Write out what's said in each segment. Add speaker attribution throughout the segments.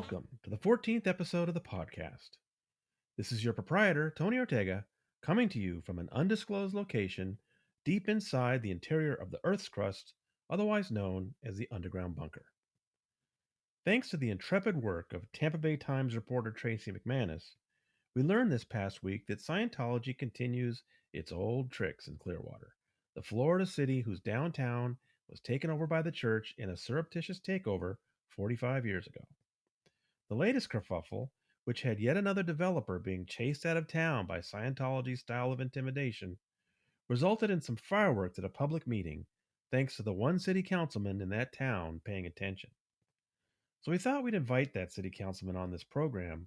Speaker 1: Welcome to the 14th episode of the podcast. This is your proprietor, Tony Ortega, coming to you from an undisclosed location deep inside the interior of the Earth's crust, otherwise known as the underground bunker. Thanks to the intrepid work of Tampa Bay Times reporter Tracy McManus, we learned this past week that Scientology continues its old tricks in Clearwater, the Florida city whose downtown was taken over by the church in a surreptitious takeover 45 years ago. The latest kerfuffle, which had yet another developer being chased out of town by Scientology's style of intimidation, resulted in some fireworks at a public meeting, thanks to the one city councilman in that town paying attention. So we thought we'd invite that city councilman on this program,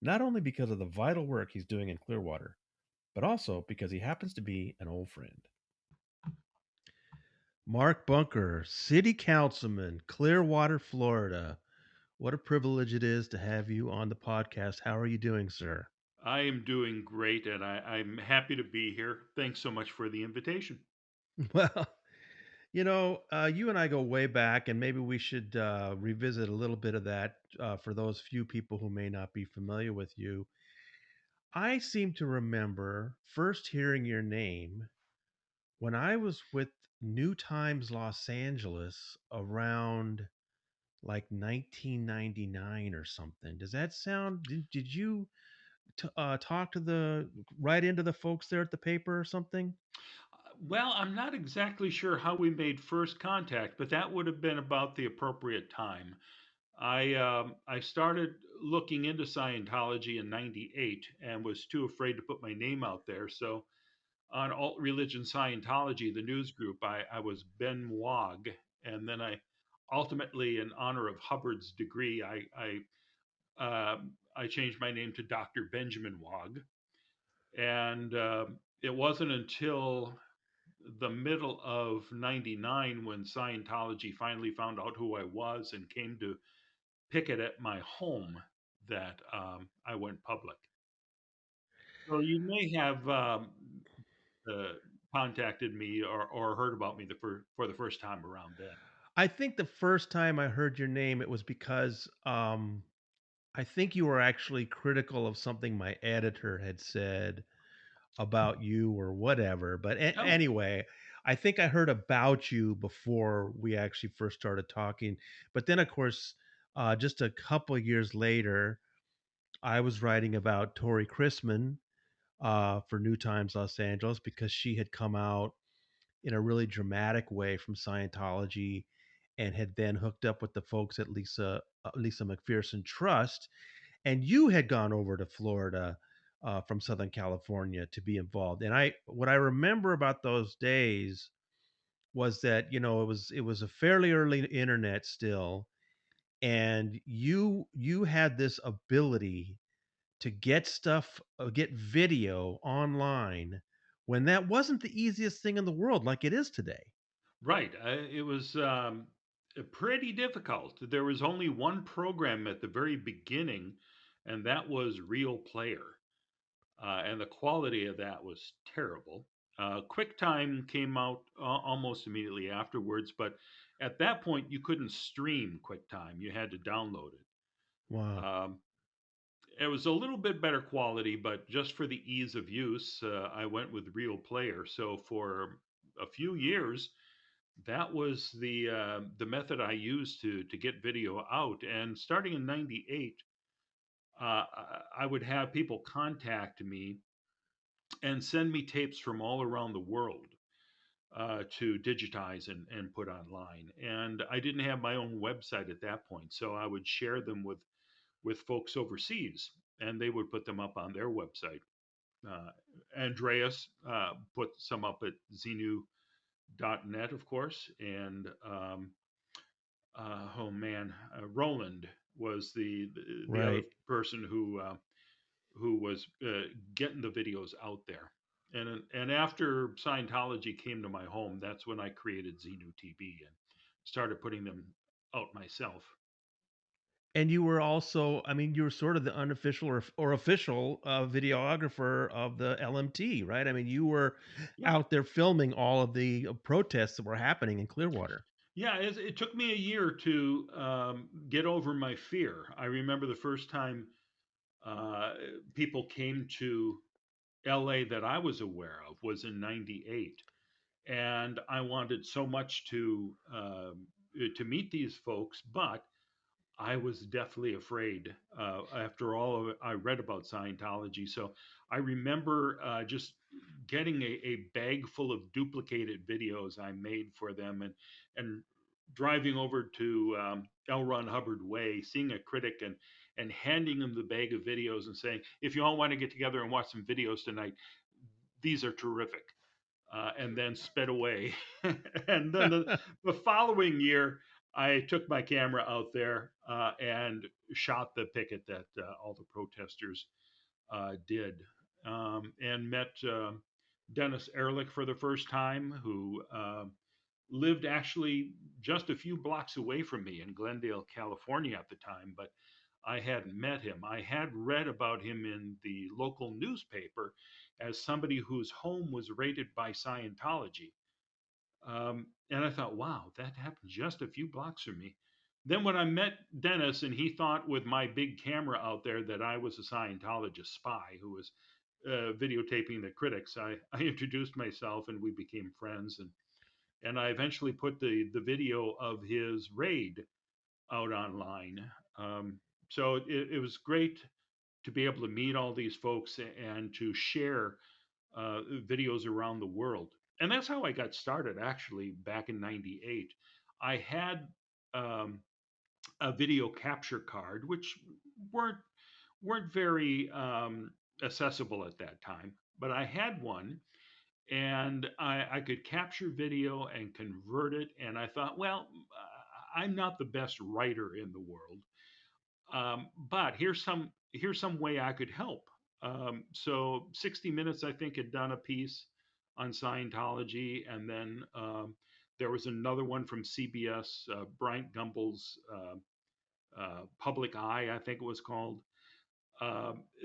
Speaker 1: not only because of the vital work he's doing in Clearwater, but also because he happens to be an old friend. Mark Bunker, city councilman, Clearwater, Florida. What a privilege it is to have you on the podcast. How are you doing, sir?
Speaker 2: I am doing great and I'm happy to be here. Thanks so much for the invitation.
Speaker 1: Well, you and I go way back, and maybe we should revisit a little bit of that for those few people who may not be familiar with you. I seem to remember first hearing your name when I was with New Times Los Angeles around like 1999 or something. Does that sound? Did you talk to the right into the folks there at the paper or something?
Speaker 2: Well, I'm not exactly sure how we made first contact, but that would have been about the appropriate time. I started looking into Scientology in '98 and was too afraid to put my name out there. So on Alt Religion Scientology, the news group, I was Ben Wog, and then ultimately, in honor of Hubbard's degree, I changed my name to Dr. Benjamin Wog. And it wasn't until the middle of '99 when Scientology finally found out who I was and came to picket at my home that I went public. So you may have uh, contacted me or heard about me for the first time around then.
Speaker 1: I think the first time I heard your name, it was because I think you were actually critical of something my editor had said about you or whatever. But
Speaker 2: Oh,
Speaker 1: anyway, I think I heard about you before we actually first started talking. But then, of course, just a couple of years later, I was writing about Tori Chrisman for New Times Los Angeles because she had come out in a really dramatic way from Scientology and had then hooked up with the folks at Lisa McPherson Trust. And you had gone over to Florida from Southern California to be involved. And what I remember about those days was that it was a fairly early internet still, and you had this ability to get video online when that wasn't the easiest thing in the world like it is today.
Speaker 2: right. It was pretty difficult. There was only one program at the very beginning, and that was Real Player. And the quality of that was terrible. QuickTime came out almost immediately afterwards, but at that point you couldn't stream QuickTime; you had to download it.
Speaker 1: Wow.
Speaker 2: It was a little bit better quality, but just for the ease of use, I went with Real Player. So for a few years, that was the method I used to get video out. And starting in '98, I would have people contact me and send me tapes from all around the world to digitize and put online. And I didn't have my own website at that point, so I would share them with folks overseas, and they would put them up on their website. Uh, Andreas put some up at Xenu.net, of course, and oh man, Roland was the other
Speaker 1: Right.
Speaker 2: person who was getting the videos out there. And after Scientology came to my home, that's when I created Xenu TV and started putting them out myself.
Speaker 1: And you were also, I mean, you were sort of the unofficial or official videographer of the LMT, right? I mean, you were
Speaker 2: Yeah,
Speaker 1: out there filming all of the protests that were happening in Clearwater.
Speaker 2: Yeah, it took me a year to get over my fear. I remember the first time uh, people came to LA that I was aware of was in '98, and I wanted so much to meet these folks, but I was deathly afraid after all of it, I read about Scientology. So I remember just getting a bag full of duplicated videos I made for them, and driving over to L. Ron Hubbard Way, seeing a critic, and handing them the bag of videos and saying, if you all want to get together and watch some videos tonight, these are terrific, and then sped away. And then the following year, I took my camera out there and shot the picket that all the protesters did, and met Dennis Ehrlich for the first time, who lived actually just a few blocks away from me in Glendale, California at the time, but I hadn't met him. I had read about him in the local newspaper as somebody whose home was raided by Scientology. And I thought, wow, that happened just a few blocks from me. Then when I met Dennis, and he thought with my big camera out there that I was a Scientologist spy who was videotaping the critics, I introduced myself and we became friends. And I eventually put the video of his raid out online. Um, so it was great to be able to meet all these folks and to share videos around the world. And that's how I got started actually back in '98. I had um, a video capture card, which weren't weren't very accessible at that time, but I had one, and I could capture video and convert it. And I thought, well, I'm not the best writer in the world, but here's some way I could help. So 60 Minutes, I think, had done a piece on Scientology, and then there was another one from CBS, Bryant Gumbel's Public Eye, I think it was called.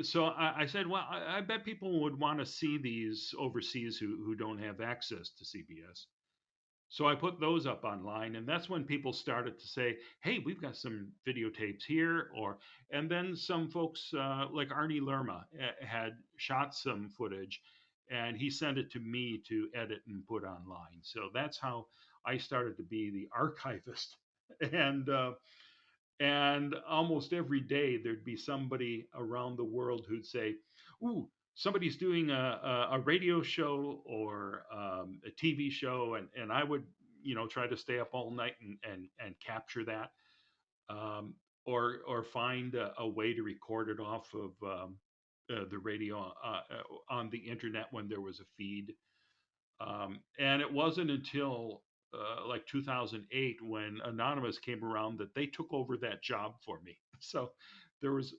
Speaker 2: So I said, well, I bet people would want to see these overseas who don't have access to CBS. So I put those up online, and that's when people started to say, "Hey, we've got some videotapes here," or and then some folks like Arnie Lerma had shot some footage, and he sent it to me to edit and put online. So that's how I started to be the archivist, and almost every day there'd be somebody around the world who'd say, "Ooh, somebody's doing a radio show or a TV show," and I would try to stay up all night and capture that, or find a way to record it off of the radio on the internet when there was a feed. And it wasn't until like 2008 when Anonymous came around that they took over that job for me. So there was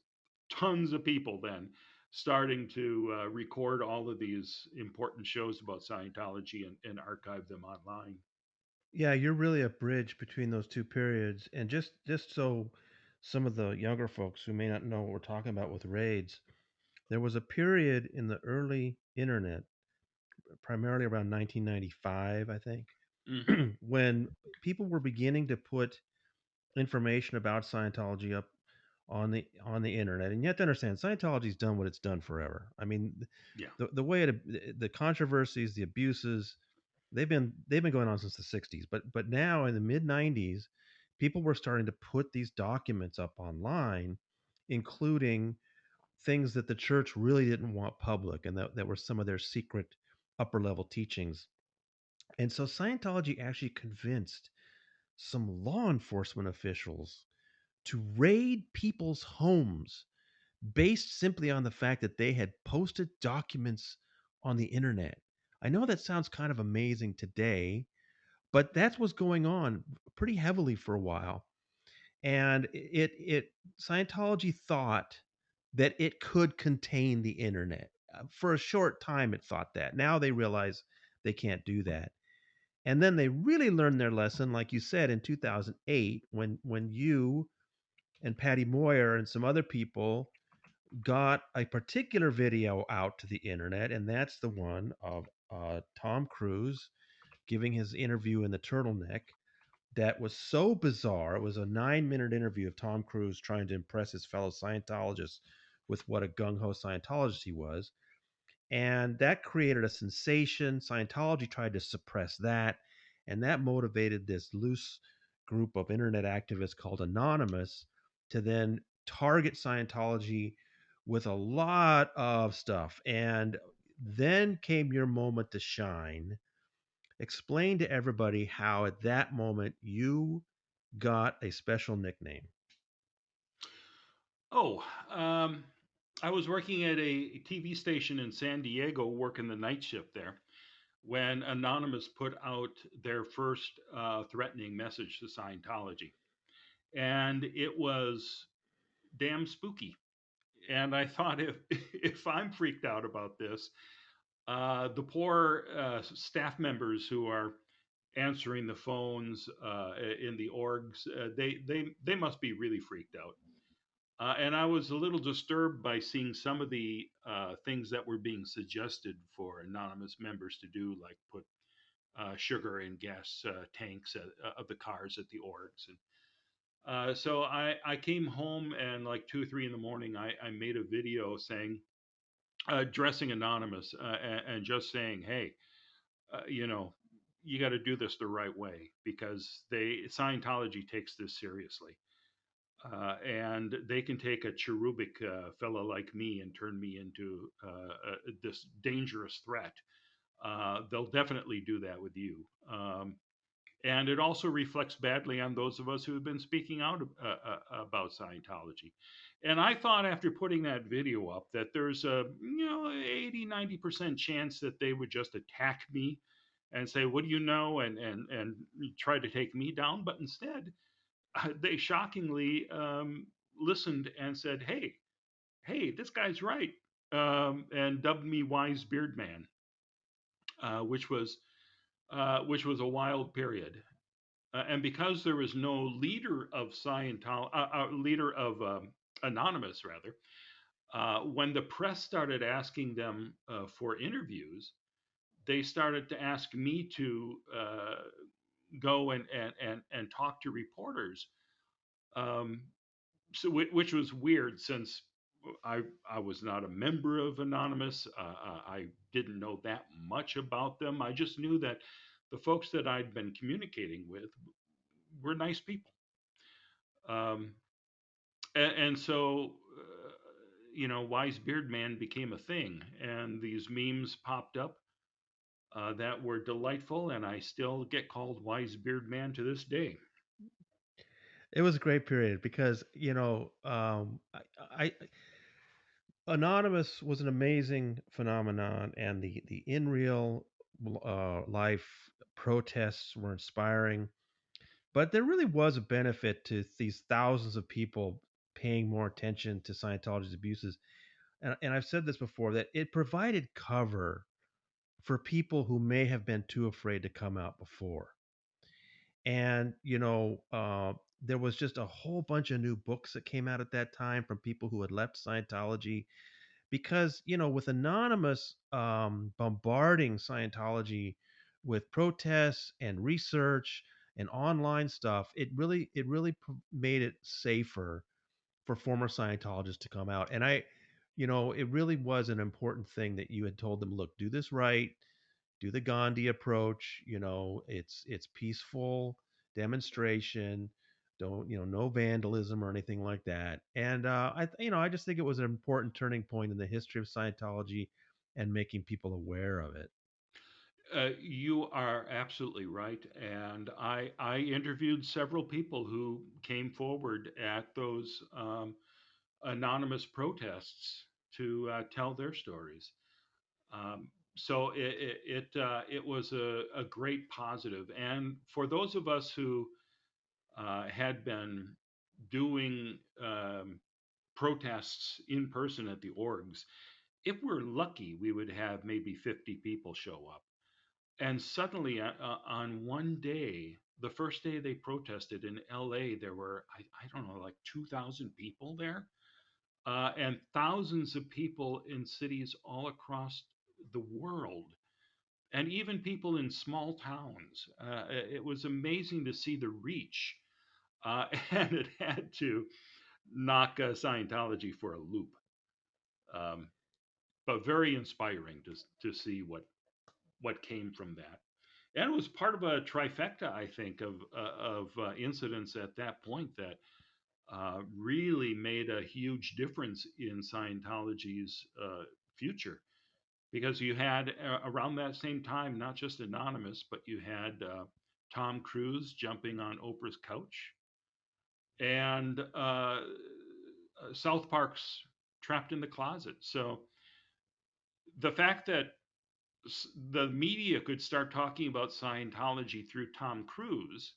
Speaker 2: tons of people then starting to record all of these important shows about Scientology and archive them online.
Speaker 1: Yeah, you're really a bridge between those two periods. And just so some of the younger folks who may not know what we're talking about with raids, there was a period in the early internet, primarily around 1995, I think,
Speaker 2: Hmm.
Speaker 1: when people were beginning to put information about Scientology up on the internet. And you have to understand, Scientology's done what it's done forever. I mean,
Speaker 2: Yeah.
Speaker 1: the way the controversies, the abuses, they've been going on since the 60s. But now in the mid 90s, people were starting to put these documents up online, including things that the church really didn't want public, and that were some of their secret upper level teachings. And so Scientology actually convinced some law enforcement officials to raid people's homes based simply on the fact that they had posted documents on the internet. I know that sounds kind of amazing today, but that's what's going on pretty heavily for a while. And it Scientology thought that it could contain the internet. For a short time it thought that. Now they realize they can't do that. And then they really learned their lesson, like you said, in 2008, when you and Patty Moyer and some other people got a particular video out to the internet, and that's the one of Tom Cruise giving his interview in the turtleneck. that was so bizarre. It was a 9-minute interview of Tom Cruise trying to impress his fellow Scientologists with what a gung ho Scientologist he was. And that created a sensation. Scientology tried to suppress that. And that motivated this loose group of internet activists called Anonymous to then target Scientology with a lot of stuff. And then came your moment to shine. Explain to everybody how at that moment you got a special nickname.
Speaker 2: Oh, um, I was working at a TV station in San Diego, working the night shift there, when Anonymous put out their first threatening message to Scientology. And it was damn spooky. And I thought, if I'm freaked out about this, the poor staff members who are answering the phones in the orgs, they must be really freaked out. And I was a little disturbed by seeing some of the things that were being suggested for anonymous members to do, like put sugar in gas tanks of the cars at the orgs. And so I came home, and like 2 or 3 in the morning, I made a video saying, addressing Anonymous, and just saying, hey, you know, you got to do this the right way, because Scientology takes this seriously. And they can take a cherubic fellow like me and turn me into this dangerous threat. They'll definitely do that with you. And it also reflects badly on those of us who have been speaking out about Scientology. And I thought, after putting that video up, that there's a 80-90% chance that they would just attack me and say, what do you know, and try to take me down. But instead, they shockingly listened and said, hey, this guy's right, and dubbed me Wise Beard Man, uh, which was which was a wild period. And because there was no leader of Scientology, leader of Anonymous, rather, when the press started asking them for interviews, they started to ask me to go and talk to reporters. Um, so which was weird, since I was not a member of Anonymous. I didn't know that much about them. I just knew that the folks that I'd been communicating with were nice people. Um, and so, Wise Beard Man became a thing, and these memes popped up that were delightful, and I still get called Wise Beard Man to this day.
Speaker 1: It was a great period because Anonymous was an amazing phenomenon, and the in real life protests were inspiring. But there really was a benefit to these thousands of people paying more attention to Scientology's abuses. And I've said this before, that it provided cover for people who may have been too afraid to come out before. And, there was just a whole bunch of new books that came out at that time from people who had left Scientology because, with Anonymous bombarding Scientology with protests and research and online stuff, it really made it safer for former Scientologists to come out. And it really was an important thing that you had told them, look, do this right, do the Gandhi approach. It's peaceful demonstration. Don't no vandalism or anything like that. And I just think it was an important turning point in the history of Scientology and making people aware of it.
Speaker 2: You are absolutely right, and I interviewed several people who came forward at those anonymous protests to tell their stories. So it was a great positive. And for those of us who had been doing protests in person at the orgs, if we're lucky, we would have maybe 50 people show up. And suddenly, on one day, the first day they protested in LA, there were, I don't know, like 2,000 people there, and thousands of people in cities all across the world and even people in small towns. It was amazing to see the reach, and it had to knock Scientology for a loop. Um, but very inspiring to see what came from that. And it was part of a trifecta, I think, of incidents at that point that really made a huge difference in Scientology's future. Because you had around that same time, not just Anonymous, but you had Tom Cruise jumping on Oprah's couch, and South Park's Trapped in the Closet. So the fact that the media could start talking about Scientology through Tom Cruise,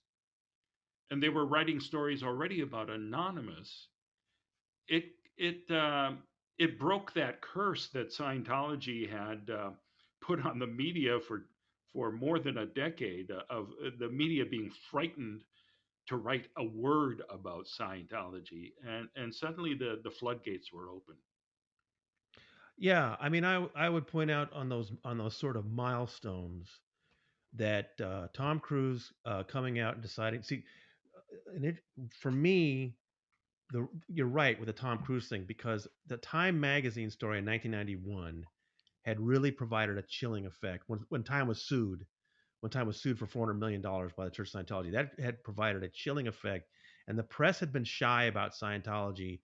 Speaker 2: and they were writing stories already about Anonymous, it it it broke that curse that Scientology had put on the media for more than a decade, of the media being frightened to write a word about Scientology, and suddenly the floodgates were open.
Speaker 1: Yeah, I mean, I would point out on those sort of milestones that Tom Cruise coming out and deciding. See, and it, for me, you're right with the Tom Cruise thing because the Time magazine story in 1991 had really provided a chilling effect when Time was sued for $400 million by the Church of Scientology. That had provided a chilling effect, and the press had been shy about Scientology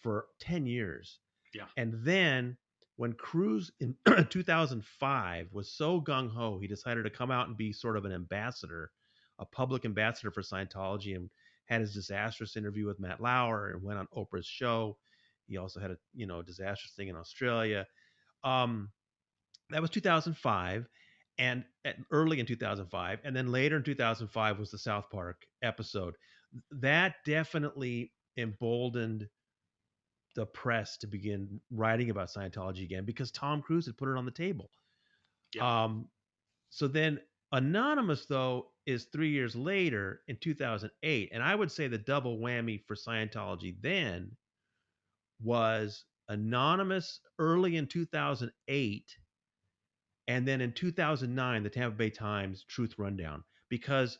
Speaker 1: for 10 years.
Speaker 2: Yeah,
Speaker 1: And then when Cruz in 2005 was so gung ho, he decided to come out and be sort of an ambassador, a public ambassador for Scientology, and had his disastrous interview with Matt Lauer and went on Oprah's show. He also had a disastrous thing in Australia. Um, that was 2005, and early in 2005, and then later in 2005 was the South Park episode. That definitely emboldened the press to begin writing about Scientology again because Tom Cruise had put it on the table.
Speaker 2: yeah,
Speaker 1: Um, so then Anonymous, though, is 3 years later in 2008. And I would say the double whammy for Scientology then was Anonymous early in 2008. And then in 2009, the Tampa Bay Times Truth Rundown. Because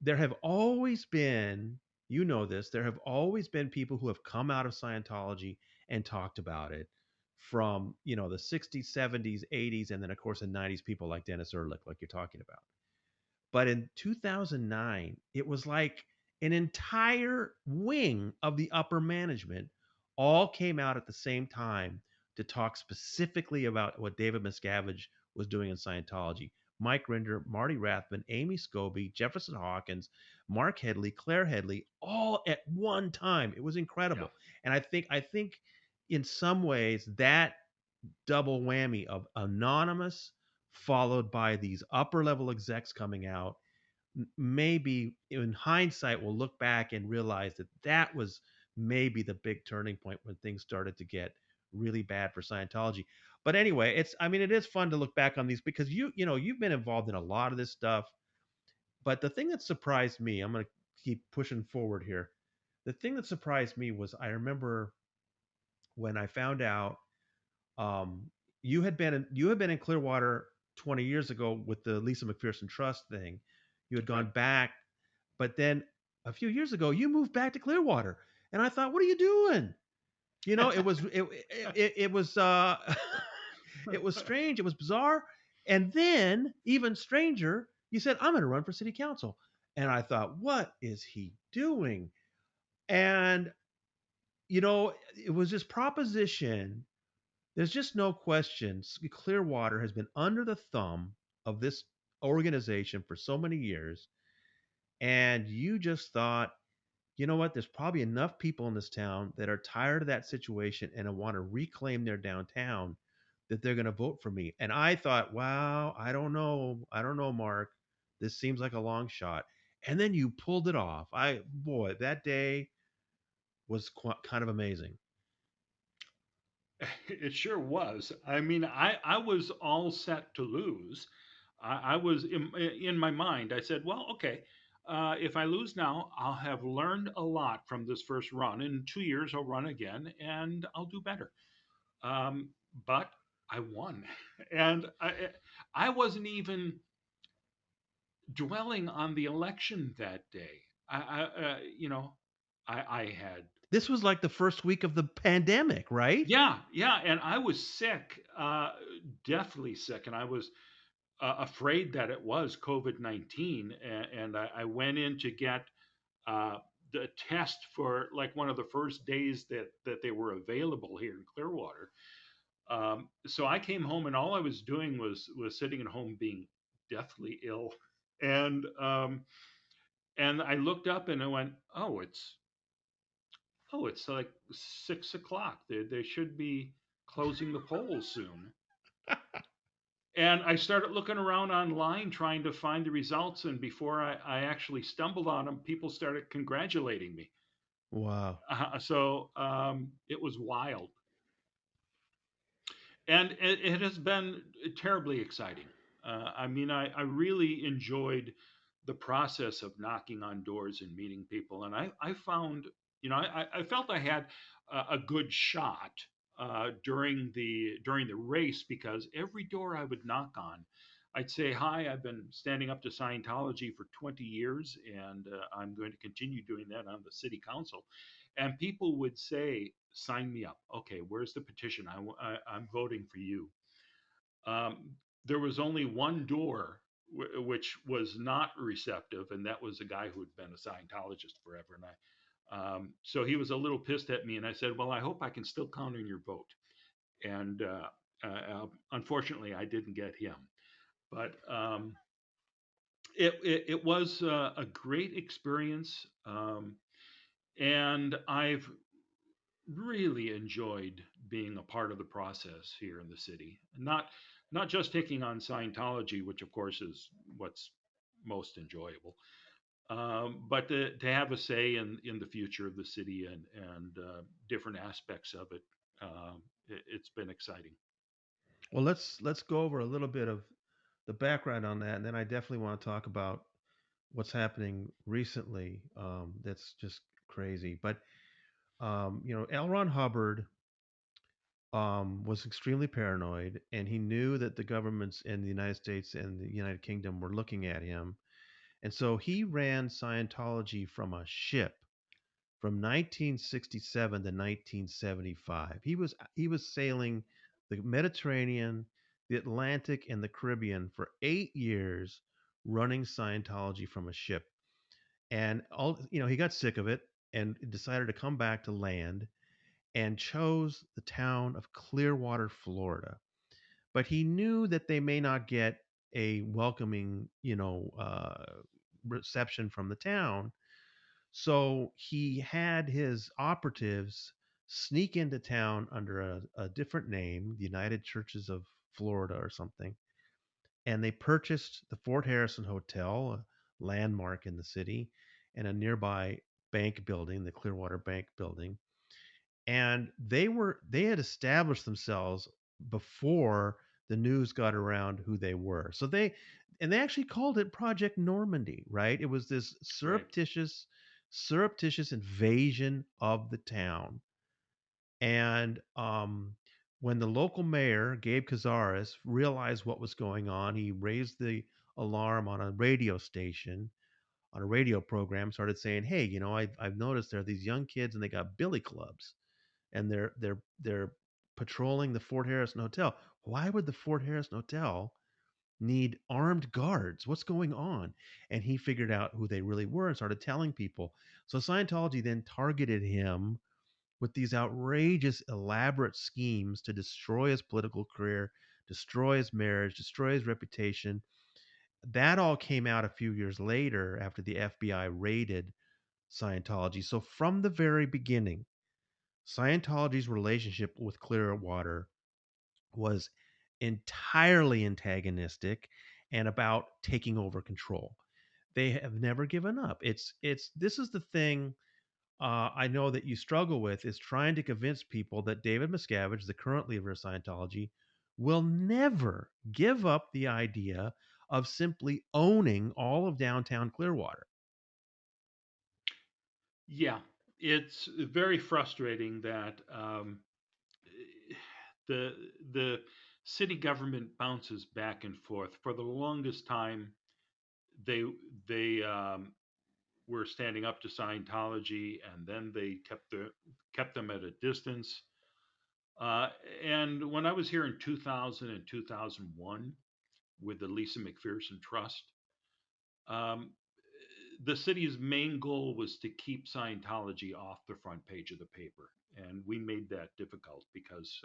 Speaker 1: there have always been, you know this, there have always been people who have come out of Scientology and talked about it from, the 60s, 70s, 80s, and then of course the 90s, people like Dennis Ehrlich, like you're talking about. But in 2009, it was like an entire wing of the upper management all came out at the same time to talk specifically about what David Miscavige was doing in Scientology. Mike Rinder, Marty Rathman, Amy Scobie, Jefferson Hawkins, Mark Headley, Claire Headley, all at one time. It was
Speaker 2: yeah.
Speaker 1: incredible. And I think in some ways that double whammy of anonymous followed by these upper level execs coming out, maybe in hindsight we'll look back and realize that that was maybe the big turning point when things started to get really bad for Scientology. But anyway, it is fun to look back on these because you've been involved in a lot of this stuff. But the thing that surprised me, I'm going to keep pushing forward here. The thing that surprised me was I remember when I found out um, you had been in Clearwater 20 years ago with the Lisa McPherson Trust thing. You had
Speaker 2: Right.
Speaker 1: gone back, but then a few years ago you moved back to Clearwater, and I thought, what are you doing? It was it was strange. It was bizarre, and then even stranger, you said I'm going to run for city council, and I thought, what is he doing? And it was this proposition. There's just no question. Clearwater has been under the thumb of this organization for so many years. And you just thought, you know what? There's probably enough people in this town that are tired of that situation and want to reclaim their downtown that they're going to vote for me. And I thought, wow, I don't know. I don't know, Mark. This seems like a long shot. And then you pulled it off. Boy, that day was kind of amazing.
Speaker 2: It sure was. I mean, I was all set to lose. I was in my mind. I said, well, okay, if I lose now, I'll have learned a lot from this first run. In 2 years, I'll run again and I'll do better. Um, but I won, and I wasn't even dwelling on the election that day. I had
Speaker 1: This was like the first week of the pandemic, right?
Speaker 2: yeah, yeah, and I was sick, deathly sick, and I was afraid that it was COVID-19, and I went in to get uh, the test for like one of the first days that they were available here in Clearwater. So I came home, and all I was doing was sitting at home being deathly ill, and and I looked up and I went, it's like 6 o'clock. They should be closing the polls soon. And I started looking around online trying to find the results. And before I actually stumbled on them, people started congratulating me.
Speaker 1: Wow.
Speaker 2: So it was wild. And it has been terribly exciting. I mean, I really enjoyed the process of knocking on doors and meeting people, and I found, I felt I had a good shot during the race because every door I would knock on, I'd say, "Hi, I've been standing up to Scientology for 20 years, and I'm going to continue doing that on the city council." And people would say, "Sign me up. Okay, where's the petition? I'm voting for you." Um, there was only one door which was not receptive, and that was a guy who had been a Scientologist forever. And so he was a little pissed at me, and I said, "Well, I hope I can still count on your vote." And unfortunately, I didn't get him, but it was a great experience. And I've really enjoyed being a part of the process here in the city. Not just taking on Scientology, which of course is what's most enjoyable, but to have a say in the future of the city and different aspects of it. It's been exciting.
Speaker 1: Well, let's go over a little bit of the background on that, and then I definitely want to talk about what's happening recently. That's just crazy. But L. Ron Hubbard was extremely paranoid, and he knew that the governments in the United States and the United Kingdom were looking at him, and so he ran Scientology from a ship from 1967 to 1975. He was sailing the Mediterranean, the Atlantic, and the Caribbean for 8 years, running Scientology from a ship. And he got sick of it and decided to come back to land and chose the town of Clearwater, Florida. But he knew that they may not get a welcoming, reception from the town, so he had his operatives sneak into town under a different name, the United Churches of Florida or something, and they purchased the Fort Harrison Hotel, a landmark in the city, and a nearby bank building, the Clearwater Bank building. And they had established themselves before the news got around who they were. So they actually called it Project Normandy, right? It was this
Speaker 2: Right.
Speaker 1: surreptitious invasion of the town. And when the local mayor, Gabe Cazares, realized what was going on, he raised the alarm on a radio station, on a radio program, started saying, "Hey, I've noticed there are these young kids and they got billy clubs, and they're patrolling the Fort Harrison Hotel. Why would the Fort Harrison Hotel need armed guards? What's going on?" And he figured out who they really were and started telling people. So Scientology then targeted him with these outrageous, elaborate schemes to destroy his political career, destroy his marriage, destroy his reputation. That all came out a few years later after the FBI raided Scientology. So from the very beginning, Scientology's relationship with Clearwater was entirely antagonistic and about taking over control. They have never given up. It's this is the thing I know that you struggle with, is trying to convince people that David Miscavige, the current leader of Scientology, will never give up the idea of simply owning all of downtown Clearwater.
Speaker 2: Yeah, it's very frustrating that the the city government bounces back and forth. For the longest time, they they were standing up to Scientology, and then they kept them at a distance. Uh, and when I was here in 2000 and 2001 with the Lisa McPherson Trust, um, the city's main goal was to keep Scientology off the front page of the paper. And we made that difficult because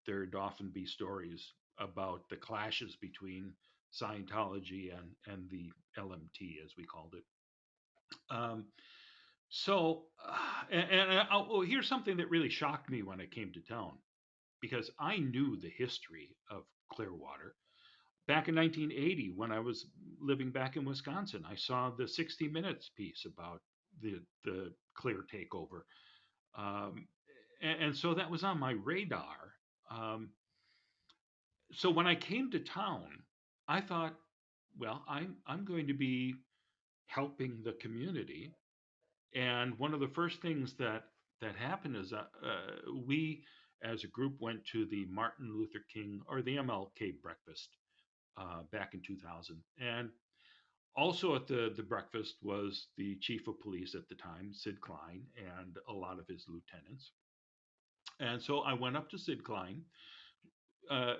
Speaker 2: there'd often be stories about the clashes between Scientology and the LMT, as we called it. Um, oh, here's something that really shocked me when I came to town because I knew the history of Clearwater. Back in 1980, when I was living back in Wisconsin, I saw the 60 Minutes piece about the Clear takeover, um, and so that was on my radar. Um, so when I came to town, I thought, well, I'm going to be helping the community, and one of the first things that happened is we, as a group, went to the Martin Luther King or the MLK breakfast back in 2000, and also at the breakfast was the chief of police at the time, Sid Klein, and a lot of his lieutenants. And so I went up to Sid Klein,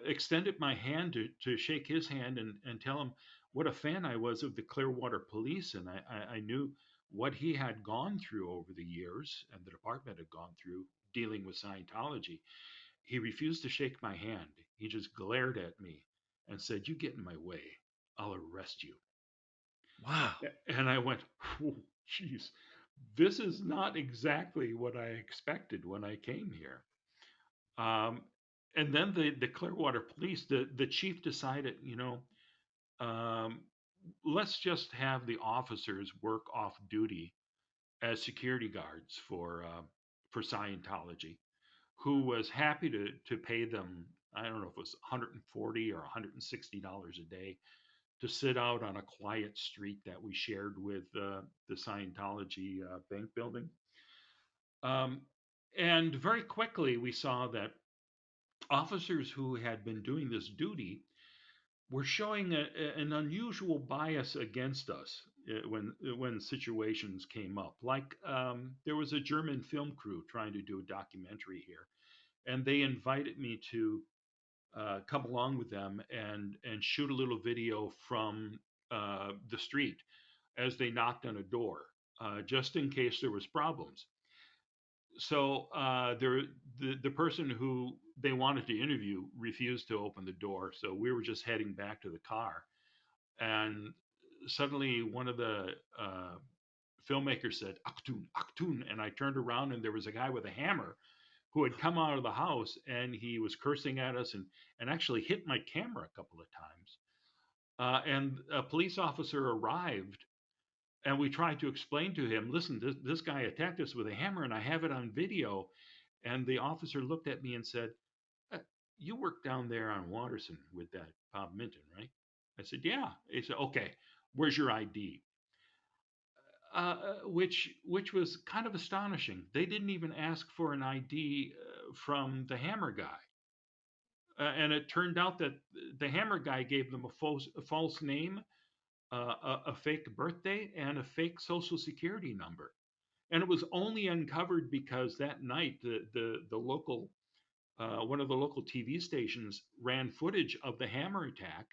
Speaker 2: extended my hand to shake his hand and tell him what a fan I was of the Clearwater Police, and I knew what he had gone through over the years, and the department had gone through dealing with Scientology. He refused to shake my hand. He just glared at me and said, "You get in my way, I'll arrest you."
Speaker 1: Wow.
Speaker 2: And I went, "Oh, geez, this is not exactly what I expected when I came here." Um, and then the Clearwater Police, the chief decided, um, let's just have the officers work off duty as security guards for Scientology, who was happy to pay them. I don't know if it was 140 or $160 a day to sit out on a quiet street that we shared with the Scientology bank building. Um, and very quickly, we saw that officers who had been doing this duty were showing an unusual bias against us when situations came up. Like there was a German film crew trying to do a documentary here, and they invited me to come along with them and shoot a little video from the street as they knocked on a door, just in case there was problems. So the person who they wanted to interview refused to open the door, so we were just heading back to the car, and suddenly one of the filmmakers said "Aktun, Aktun," and I turned around and there was a guy with a hammer who had come out of the house and he was cursing at us and actually hit my camera a couple of times. And a police officer arrived and we tried to explain to him, listen, this guy attacked us with a hammer and I have it on video. And the officer looked at me and said, uh, you work down there on Watterson with that Bob Minton, right? I said, yeah. He said, okay, where's your ID? Which was kind of astonishing. They didn't even ask for an ID from the hammer guy. And it turned out that the hammer guy gave them a false name, a fake birthday, and a fake social security number. And it was only uncovered because that night the local one of the local TV stations ran footage of the hammer attack,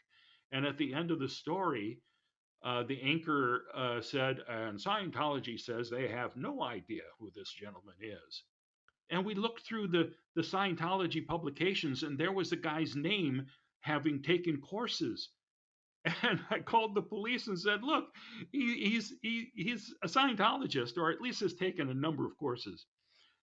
Speaker 2: and at the end of the story, the anchor said, "And Scientology says they have no idea who this gentleman is." And we looked through the Scientology publications, and there was the guy's name having taken courses. And I called the police and said, "Look, he's a Scientologist, or at least has taken a number of courses."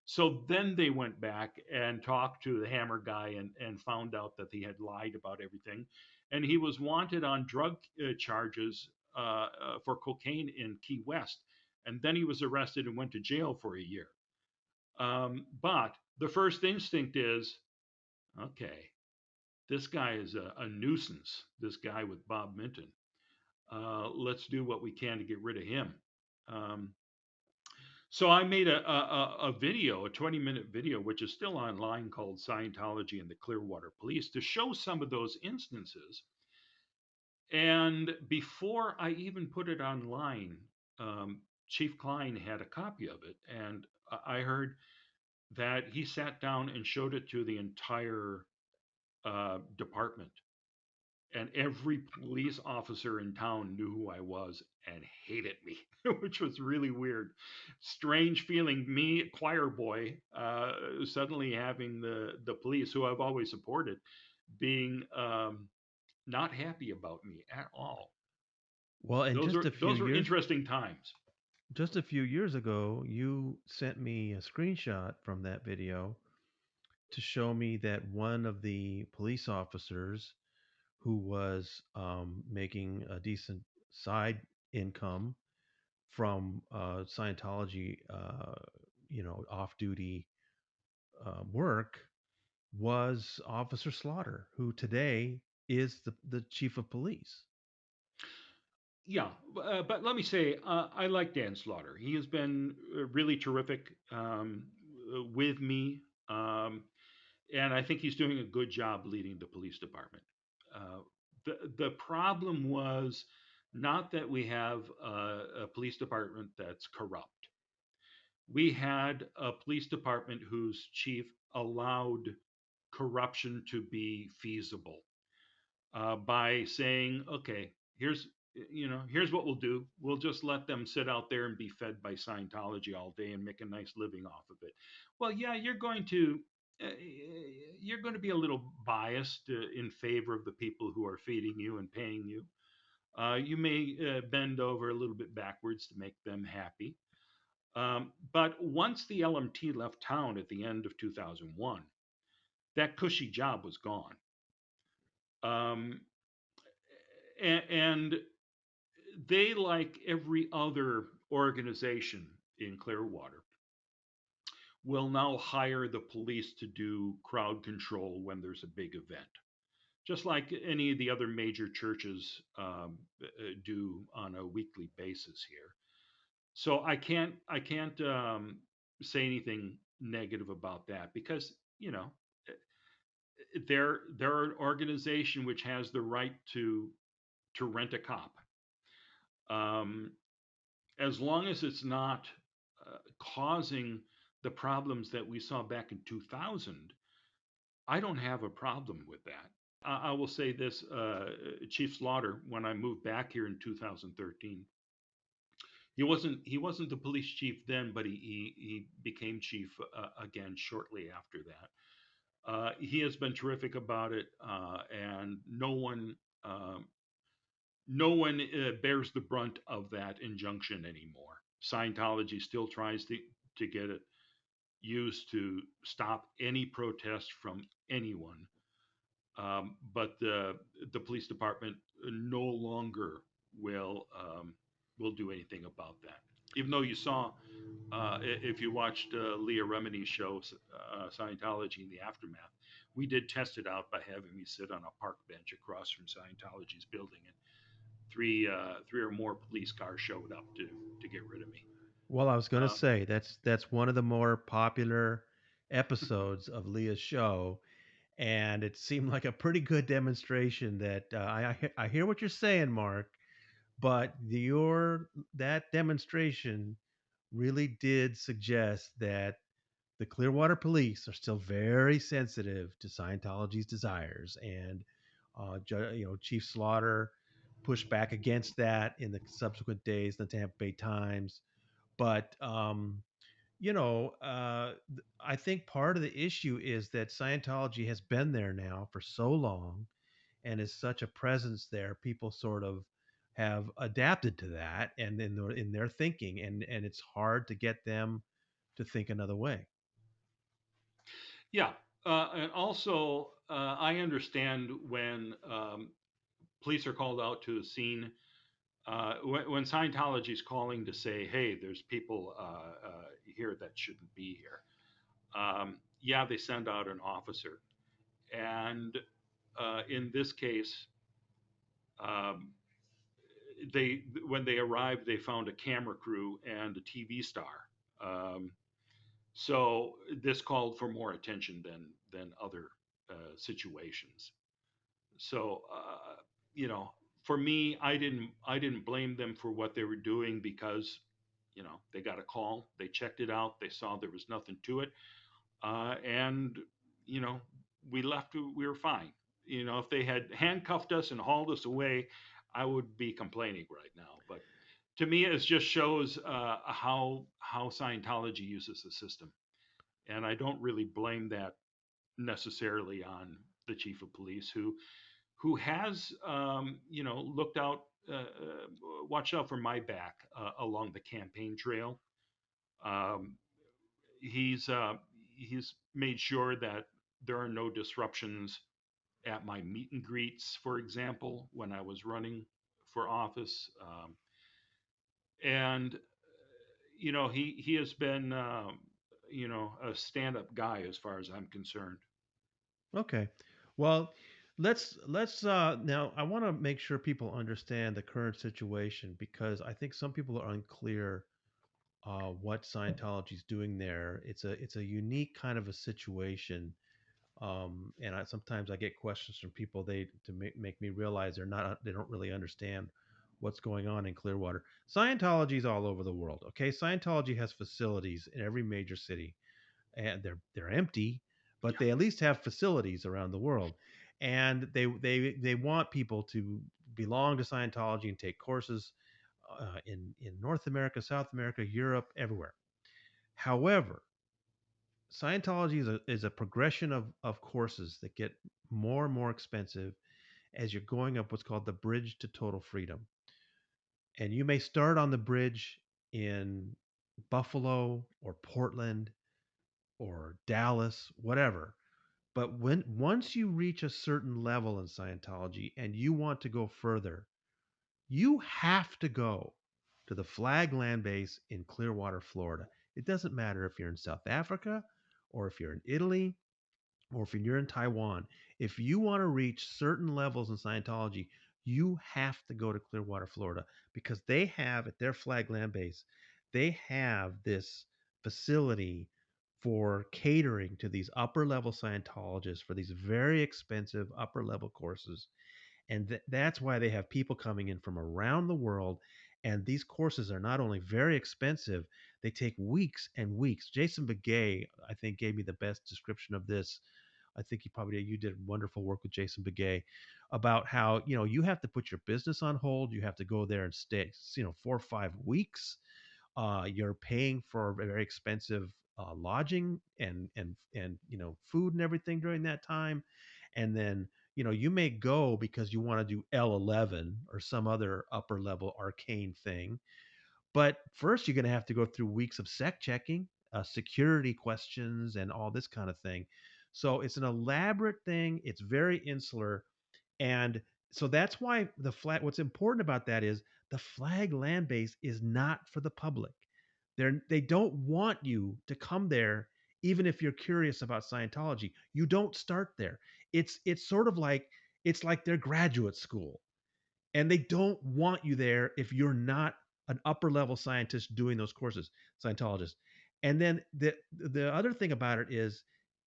Speaker 2: So then they went back and talked to the hammer guy and found out that he had lied about everything, and he was wanted on drug charges for cocaine in Key West, and then he was arrested and went to jail for a year. But the first instinct is, okay, this guy is a nuisance. This guy with Bob Minton. Let's do what we can to get rid of him. Um, So I made a video, a 20-minute video, which is still online, called Scientology and the Clearwater Police, to show some of those instances. And before I even put it online, Chief Klein had a copy of it. And I heard that he sat down and showed it to the entire department. And every police officer in town knew who I was and hated me, which was really weird. Strange feeling, me, choir boy, suddenly having the police, who I've always supported, being not happy about me at all.
Speaker 1: Well, and
Speaker 2: Those were interesting times.
Speaker 1: just a few years ago, you sent me a screenshot from that video to show me that one of the police officers who was making a decent side income from Scientology, off-duty work was Officer Slaughter, who today is the chief of police.
Speaker 2: Yeah, but let me say, I like Dan Slaughter. He has been really terrific with me. And I think he's doing a good job leading the police department. Uh, the problem was not that we have a police department that's corrupt. We had a police department whose chief allowed corruption to be feasible by saying, okay, here's here's what we'll do. We'll just let them sit out there and be fed by Scientology all day and make a nice living off of it. Well, yeah, uh, you're going to be a little biased in favor of the people who are feeding you and paying you. You may bend over a little bit backwards to make them happy. But once the LMT left town at the end of 2001, that cushy job was gone. Um, and they, like every other organization in Clearwater, will now hire the police to do crowd control when there's a big event, just like any of the other major churches do on a weekly basis here. So I can't say anything negative about that, because they're an organization which has the right to rent a cop. Um, as long as it's not causing the problems that we saw back in 2000, I don't have a problem with that. I will say this: Chief Slaughter, when I moved back here in 2013, he wasn't the police chief then, but he became chief again shortly after that. He has been terrific about it, and um, no one bears the brunt of that injunction anymore. Scientology still tries to get it used to stop any protest from anyone, but the police department no longer will do anything about that. Even though you saw, if you watched Leah Remini's show, Scientology in the Aftermath, we did test it out by having me sit on a park bench across from Scientology's building, and three or more police cars showed up to get rid of me.
Speaker 1: Well, I was going to
Speaker 2: Um,
Speaker 1: say that's one of the more popular episodes of Leah's show, and it seemed like a pretty good demonstration that I hear what you're saying, Mark, but your that demonstration really did suggest that the Clearwater Police are still very sensitive to Scientology's desires, and Chief Slaughter pushed back against that in the subsequent days, the Tampa Bay Times. But I think part of the issue is that Scientology has been there now for so long and is such a presence there. People sort of have adapted to that, and in their thinking, and it's hard to get them to think another way.
Speaker 2: yeah, and also I understand when police are called out to a scene. When Scientology is calling to say, "Hey, there's people here that shouldn't be here," yeah, they send out an officer, and in this case, um, they when they arrived, they found a camera crew and a TV star. Um, so this called for more attention than other situations. So you know, for me, I didn't blame them for what they were doing because they got a call, they checked it out, they saw there was nothing to it, and you know we left. We were fine. If they had handcuffed us and hauled us away, I would be complaining right now. But to me, it just shows how Scientology uses the system, and I don't really blame that necessarily on the chief of police who has looked out, watched out for my back along the campaign trail. Um, he's made sure that there are no disruptions at my meet and greets, for example, when I was running for office. And he has been a stand up guy as far as I'm concerned.
Speaker 1: Okay. Well, let's now I want to make sure people understand the current situation because I think some people are unclear what Scientology is doing there. It's a unique kind of a situation, and sometimes I get questions from people they to make me realize they don't really understand what's going on in Clearwater. Scientology is all over the world. Okay, Scientology has facilities in every major city and they're empty, but
Speaker 2: Yeah,
Speaker 1: they at least have facilities around the world, and they want people to belong to Scientology and take courses in North America, South America, Europe, everywhere. However, Scientology is a progression of courses that get more and more expensive as you're going up what's called the bridge to total freedom. And you may start on the bridge in Buffalo or Portland or Dallas, whatever. But once you reach a certain level in Scientology and you want to go further, you have to go to the Flag Land Base in Clearwater, Florida. It doesn't matter if you're in South Africa or if you're in Italy or if you're in Taiwan. If you want to reach certain levels in Scientology, you have to go to Clearwater, Florida, because they have at their Flag Land Base, they have this facility for catering to these upper level Scientologists for these very expensive upper level courses. And that's why they have people coming in from around the world. And these courses are not only very expensive, they take weeks and weeks. Jason Begay, I think, gave me the best description of this. I think you did wonderful work with Jason Begay about how you have to put your business on hold. You have to go there and stay 4 or 5 weeks. You're paying for very expensive lodging and food and everything during that time, and then you may go because you want to do L11 or some other upper level arcane thing, but first, you're going to have to go through weeks of sec checking, security questions, and all this kind of thing. So it's an elaborate thing. It's very insular, and so that's why the flag. What's important about that is the flag land base is not for the public. They don't want you to come there, even if you're curious about Scientology. You don't start there. It's sort of like it's like their graduate school, and they don't want you there if you're not an upper level scientist doing those courses, Scientologist. And then the other thing about it is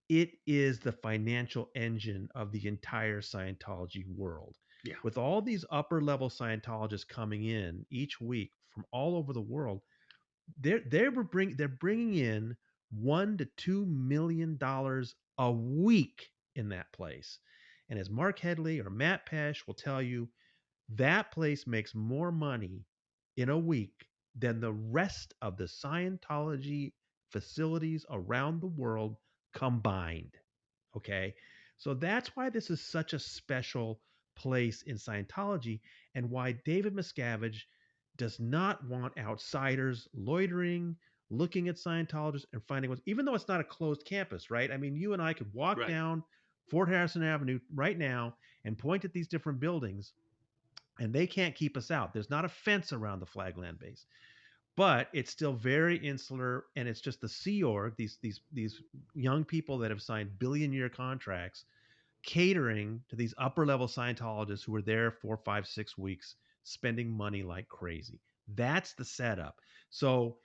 Speaker 1: the financial engine of the entire Scientology world.
Speaker 2: yeah,
Speaker 1: With all these upper level Scientologists coming in each week from all over the world, they're bringing in $1 to $2 million a week in that place. And as Mark Headley or Matt Pesh will tell you, that place makes more money in a week than the rest of the Scientology facilities around the world combined. Okay. So that's why this is such a special place in Scientology and why David Miscavige does not want outsiders loitering, looking at Scientologists and finding what's, even though it's not a closed campus, right? I mean, you and I could walk
Speaker 2: right.
Speaker 1: down Fort Harrison Avenue right now and point at these different buildings and they can't keep us out. There's not a fence around the Flagland base, but it's still very insular, and it's just the Sea Org, these young people that have signed billion-year contracts, catering to these upper level Scientologists who are there 4, 5, 6 weeks, spending money like crazy. That's the setup. So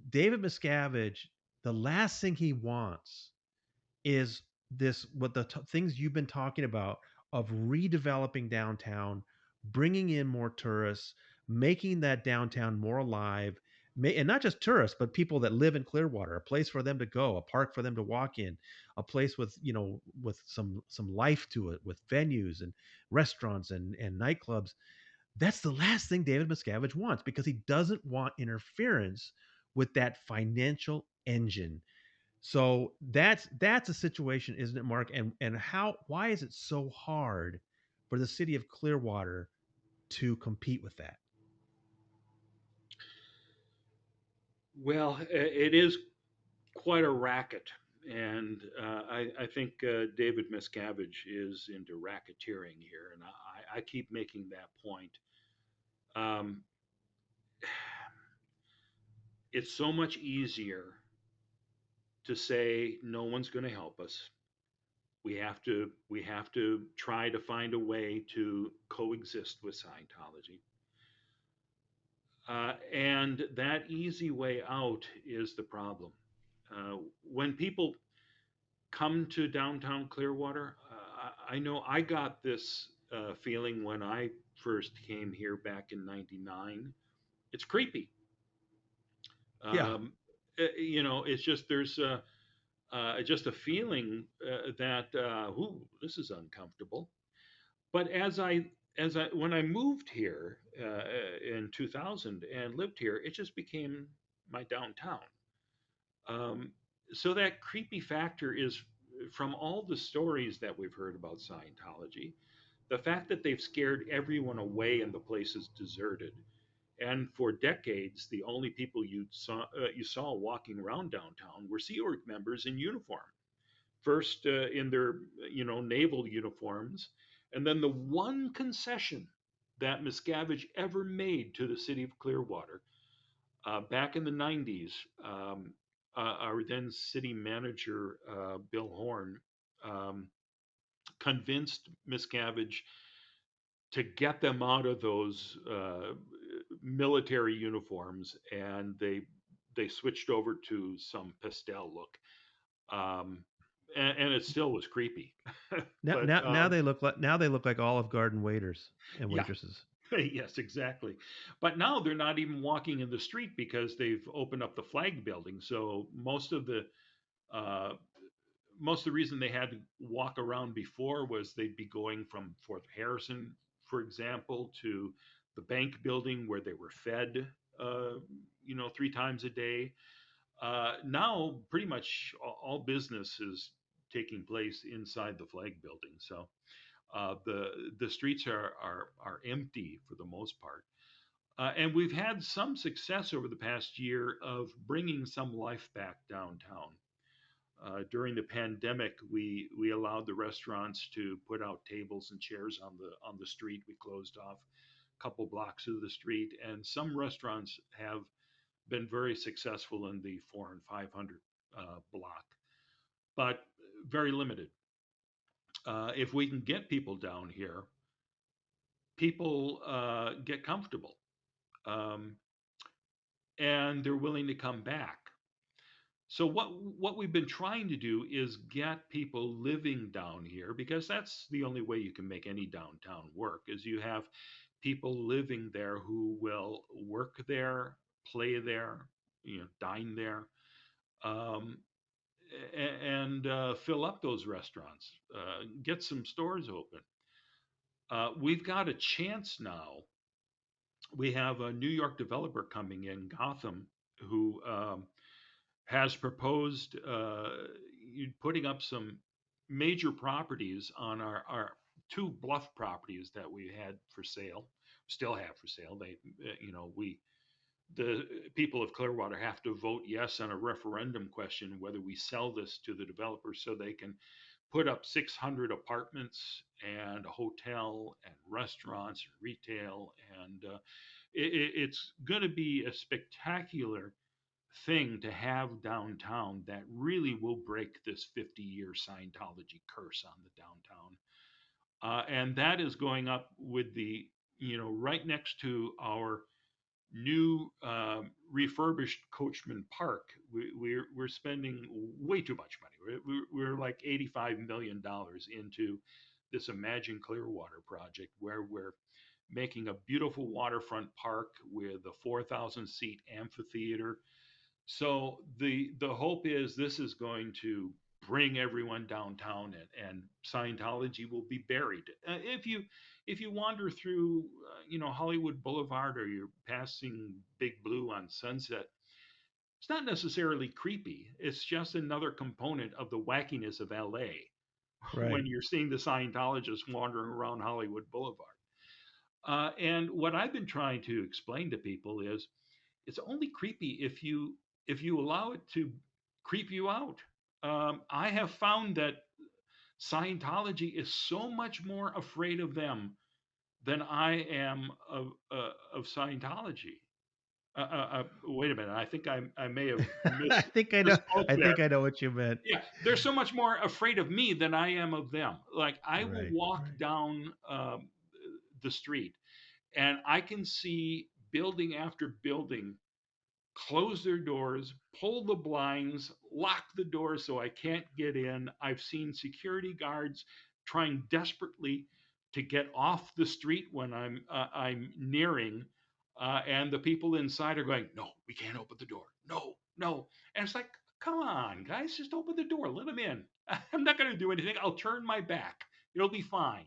Speaker 1: David Miscavige, the last thing he wants is this what the things you've been talking about of redeveloping downtown, bringing in more tourists, making that downtown more alive, and not just tourists, but people that live in Clearwater, a place for them to go, a park for them to walk in, a place with with some life to it, with venues and restaurants and nightclubs. That's the last thing David Miscavige wants because he doesn't want interference with that financial engine. So that's a situation, isn't it, Mark? And how why is it so hard for the city of Clearwater to compete with that?
Speaker 2: Well, it is quite a racket. And I think David Miscavige is into racketeering here. And I keep making that point. Um, it's so much easier to say no one's going to help us. We have to try to find a way to coexist with Scientology. And that easy way out is the problem. When people come to downtown Clearwater, I know I got this feeling when I first came here back in '99. It's creepy.
Speaker 1: Yeah.
Speaker 2: Um, it's just just a feeling that ooh, this is uncomfortable. But as I when I moved here in 2000 and lived here, it just became my downtown. Um, so that creepy factor is from all the stories that we've heard about Scientology, the fact that they've scared everyone away and the place is deserted. And for decades, the only people you saw walking around downtown were Sea Org members in uniform. First in their naval uniforms, and then the one concession that Miscavige ever made to the city of Clearwater back in the 90s, our then city manager, Bill Horn, um, convinced Miscavige to get them out of those military uniforms, and they switched over to some pastel look, um, and it still was creepy.
Speaker 1: Now,
Speaker 2: but
Speaker 1: now they look like Olive Garden waiters and
Speaker 2: Yeah,
Speaker 1: waitresses.
Speaker 2: yes, exactly. But now they're not even walking in the street because they've opened up the flag building. So uh, most of the reason they had to walk around before was they'd be going from Fort Harrison, for example, to the bank building where they were fed, uh, 3 times a day. Now, pretty much all business is taking place inside the flag building. So the streets are empty for the most part. And we've had some success over the past year of bringing some life back downtown. During the pandemic, we allowed the restaurants to put out tables and chairs on the street. We closed off a couple blocks of the street, and some restaurants have been very successful in the 400 and 500 block, but very limited. If we can get people down here, people get comfortable, um, and they're willing to come back. So what we've been trying to do is get people living down here, because that's the only way you can make any downtown work, is you have people living there who will work there, play there, dine there, um, and fill up those restaurants, get some stores open. We've got a chance now. We have a New York developer coming in, Gotham, who has proposed putting up some major properties on our two bluff properties that we had for sale, still have for sale. The people of Clearwater have to vote yes on a referendum question whether we sell this to the developers so they can put up 600 apartments and a hotel and restaurants and retail, and it's going to be a spectacular thing to have downtown that really will break this 50-year Scientology curse on the downtown. And that is going up with right next to our new refurbished Coachman Park. We're spending way too much money. We're like $85 million into this Imagine Clearwater project, where we're making a beautiful waterfront park with a 4,000 seat amphitheater. So the hope is this is going to bring everyone downtown, and Scientology will be buried. If you wander through Hollywood Boulevard, or you're passing Big Blue on Sunset, it's not necessarily creepy. It's just another component of the wackiness of LA
Speaker 1: Right.
Speaker 2: when you're seeing the Scientologists wandering around Hollywood Boulevard. And what I've been trying to explain to people is it's only creepy if you allow it to creep you out. I have found that Scientology is so much more afraid of them than I am of Scientology. Wait a minute. I think I may have
Speaker 1: I think I know.
Speaker 2: misspoke
Speaker 1: I
Speaker 2: there.
Speaker 1: think I know what you meant.
Speaker 2: Yeah, they're so much more afraid of me than I am of them. Like, I will
Speaker 1: Right.
Speaker 2: walk
Speaker 1: Right.
Speaker 2: down the street, and I can see building after building close their doors, pull the blinds, lock the doors so I can't get in. I've seen security guards trying desperately to get off the street when I'm nearing, and the people inside are going, "No, we can't open the door. No, no." And it's like, come on, guys, just open the door, let them in. I'm not going to do anything. I'll turn my back. It'll be fine.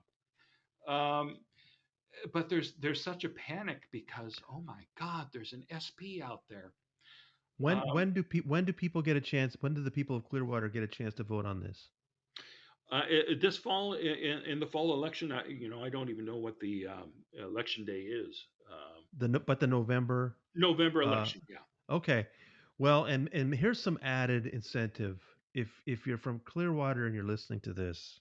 Speaker 2: Um, but there's such a panic because, oh my God, there's an SP out there. Um,
Speaker 1: When do people get a chance? When do the people of Clearwater get a chance to vote on this?
Speaker 2: this fall, in the fall election, I don't even know what the election day is.
Speaker 1: But the November.
Speaker 2: November
Speaker 1: Uh,
Speaker 2: election, yeah.
Speaker 1: okay. Well, and here's some added incentive. If you're from Clearwater and you're listening to this,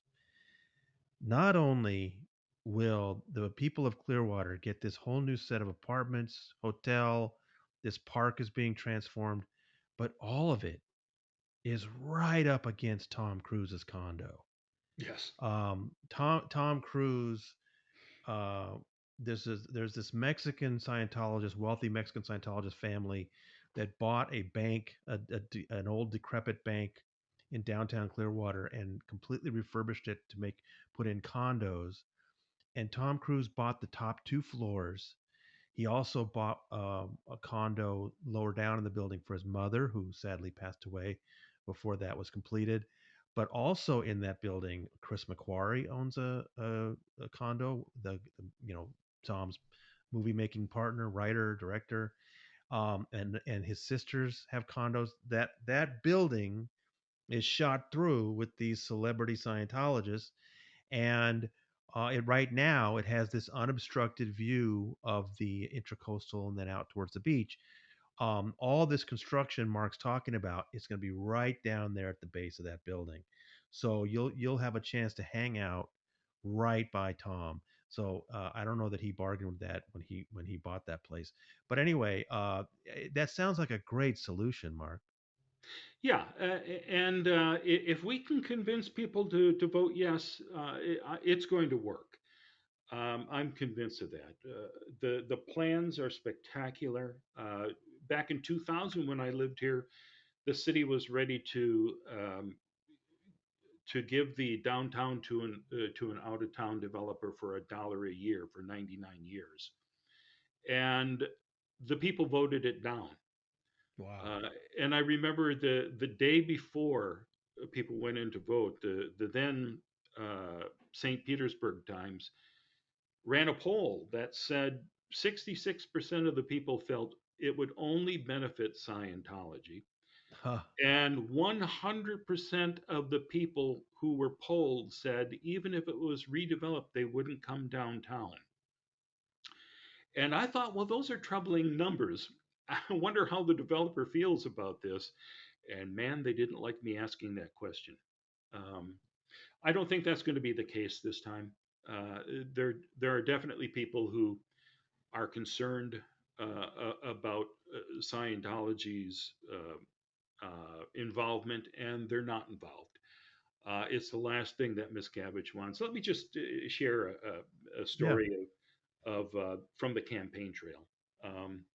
Speaker 1: not only will the people of Clearwater get this whole new set of apartments, hotel, this park is being transformed, but all of it is right up against Tom Cruise's condo.
Speaker 2: Yes.
Speaker 1: Tom Cruise. Uh, there's this Mexican Scientologist, wealthy Mexican Scientologist family that bought a bank, an old decrepit bank in downtown Clearwater, and completely refurbished it to put in condos. And Tom Cruise bought the top two floors. He also bought a condo lower down in the building for his mother, who sadly passed away before that was completed. But also in that building, Chris McQuarrie owns a condo. Tom's movie making partner, writer, director, and his sisters have condos. That building is shot through with these celebrity Scientologists, and right now it has this unobstructed view of the intracoastal and then out towards the beach. All this construction Mark's talking about is going to be right down there at the base of that building, so you'll have a chance to hang out right by Tom. So I don't know that he bargained with that when he bought that place, but anyway, that sounds like a great solution, Mark.
Speaker 2: Yeah, and if we can convince people to vote yes, it's going to work. I'm convinced of that. The plans are spectacular. Back in 2000, when I lived here, the city was ready to give the downtown to an out of town developer for $1 a year for 99 years, and the people voted it down.
Speaker 1: Wow.
Speaker 2: Uh, and I remember the day before people went in to vote, the then St. Petersburg Times ran a poll that said 66% of the people felt it would only benefit Scientology,
Speaker 1: Huh.
Speaker 2: and 100% of the people who were polled said even if it was redeveloped, they wouldn't come downtown. And I thought, well, those are troubling numbers. I wonder how the developer feels about this. And man, they didn't like me asking that question. Um, I don't think that's going to be the case this time. There are definitely people who are concerned about Scientology's involvement, and they're not involved. It's the last thing that Miscavige wants. Let me just share a
Speaker 1: Yeah.
Speaker 2: story of from the campaign trail. Um,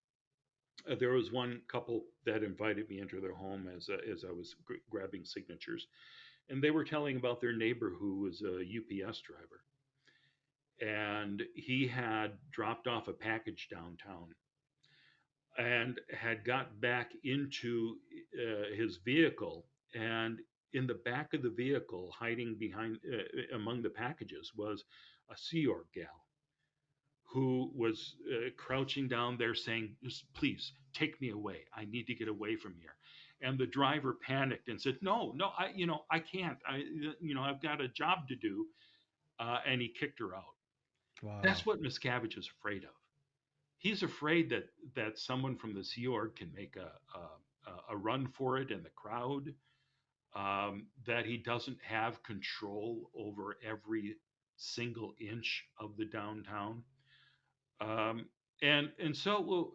Speaker 2: There was one couple that invited me into their home as I was grabbing signatures, and they were telling about their neighbor who was a UPS driver, and he had dropped off a package downtown and had got back into his vehicle, and in the back of the vehicle, hiding behind among the packages, was a Sea Org gal who was crouching down there saying, "Just please take me away. I need to get away from here." And the driver panicked and said, "No, no, I can't. I've got a job to do." And he kicked her out. That's
Speaker 1: Wow.
Speaker 2: what Miscavige is afraid of. He's afraid that someone from the Sea Org can make a run for it in the crowd. That he doesn't have control over every single inch of the downtown. Um, and so, well,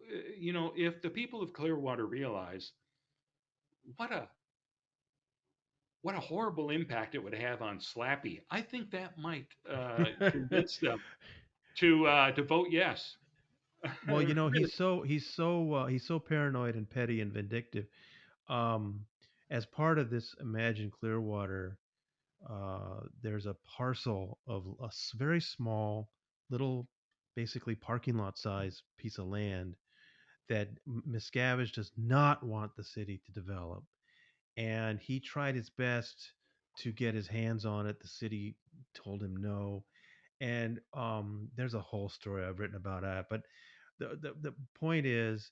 Speaker 2: if the people of Clearwater realize what a what a horrible impact it would have on Slappy, I think that might convince them to vote yes.
Speaker 1: Well,
Speaker 2: Really.
Speaker 1: he's so paranoid and petty and vindictive. Um, as part of this Imagine Clearwater, there's a parcel of very small, little, basically parking lot size piece of land that Miscavige does not want the city to develop, and he tried his best to get his hands on it. The city told him no, and there's a whole story I've written about that. But the point is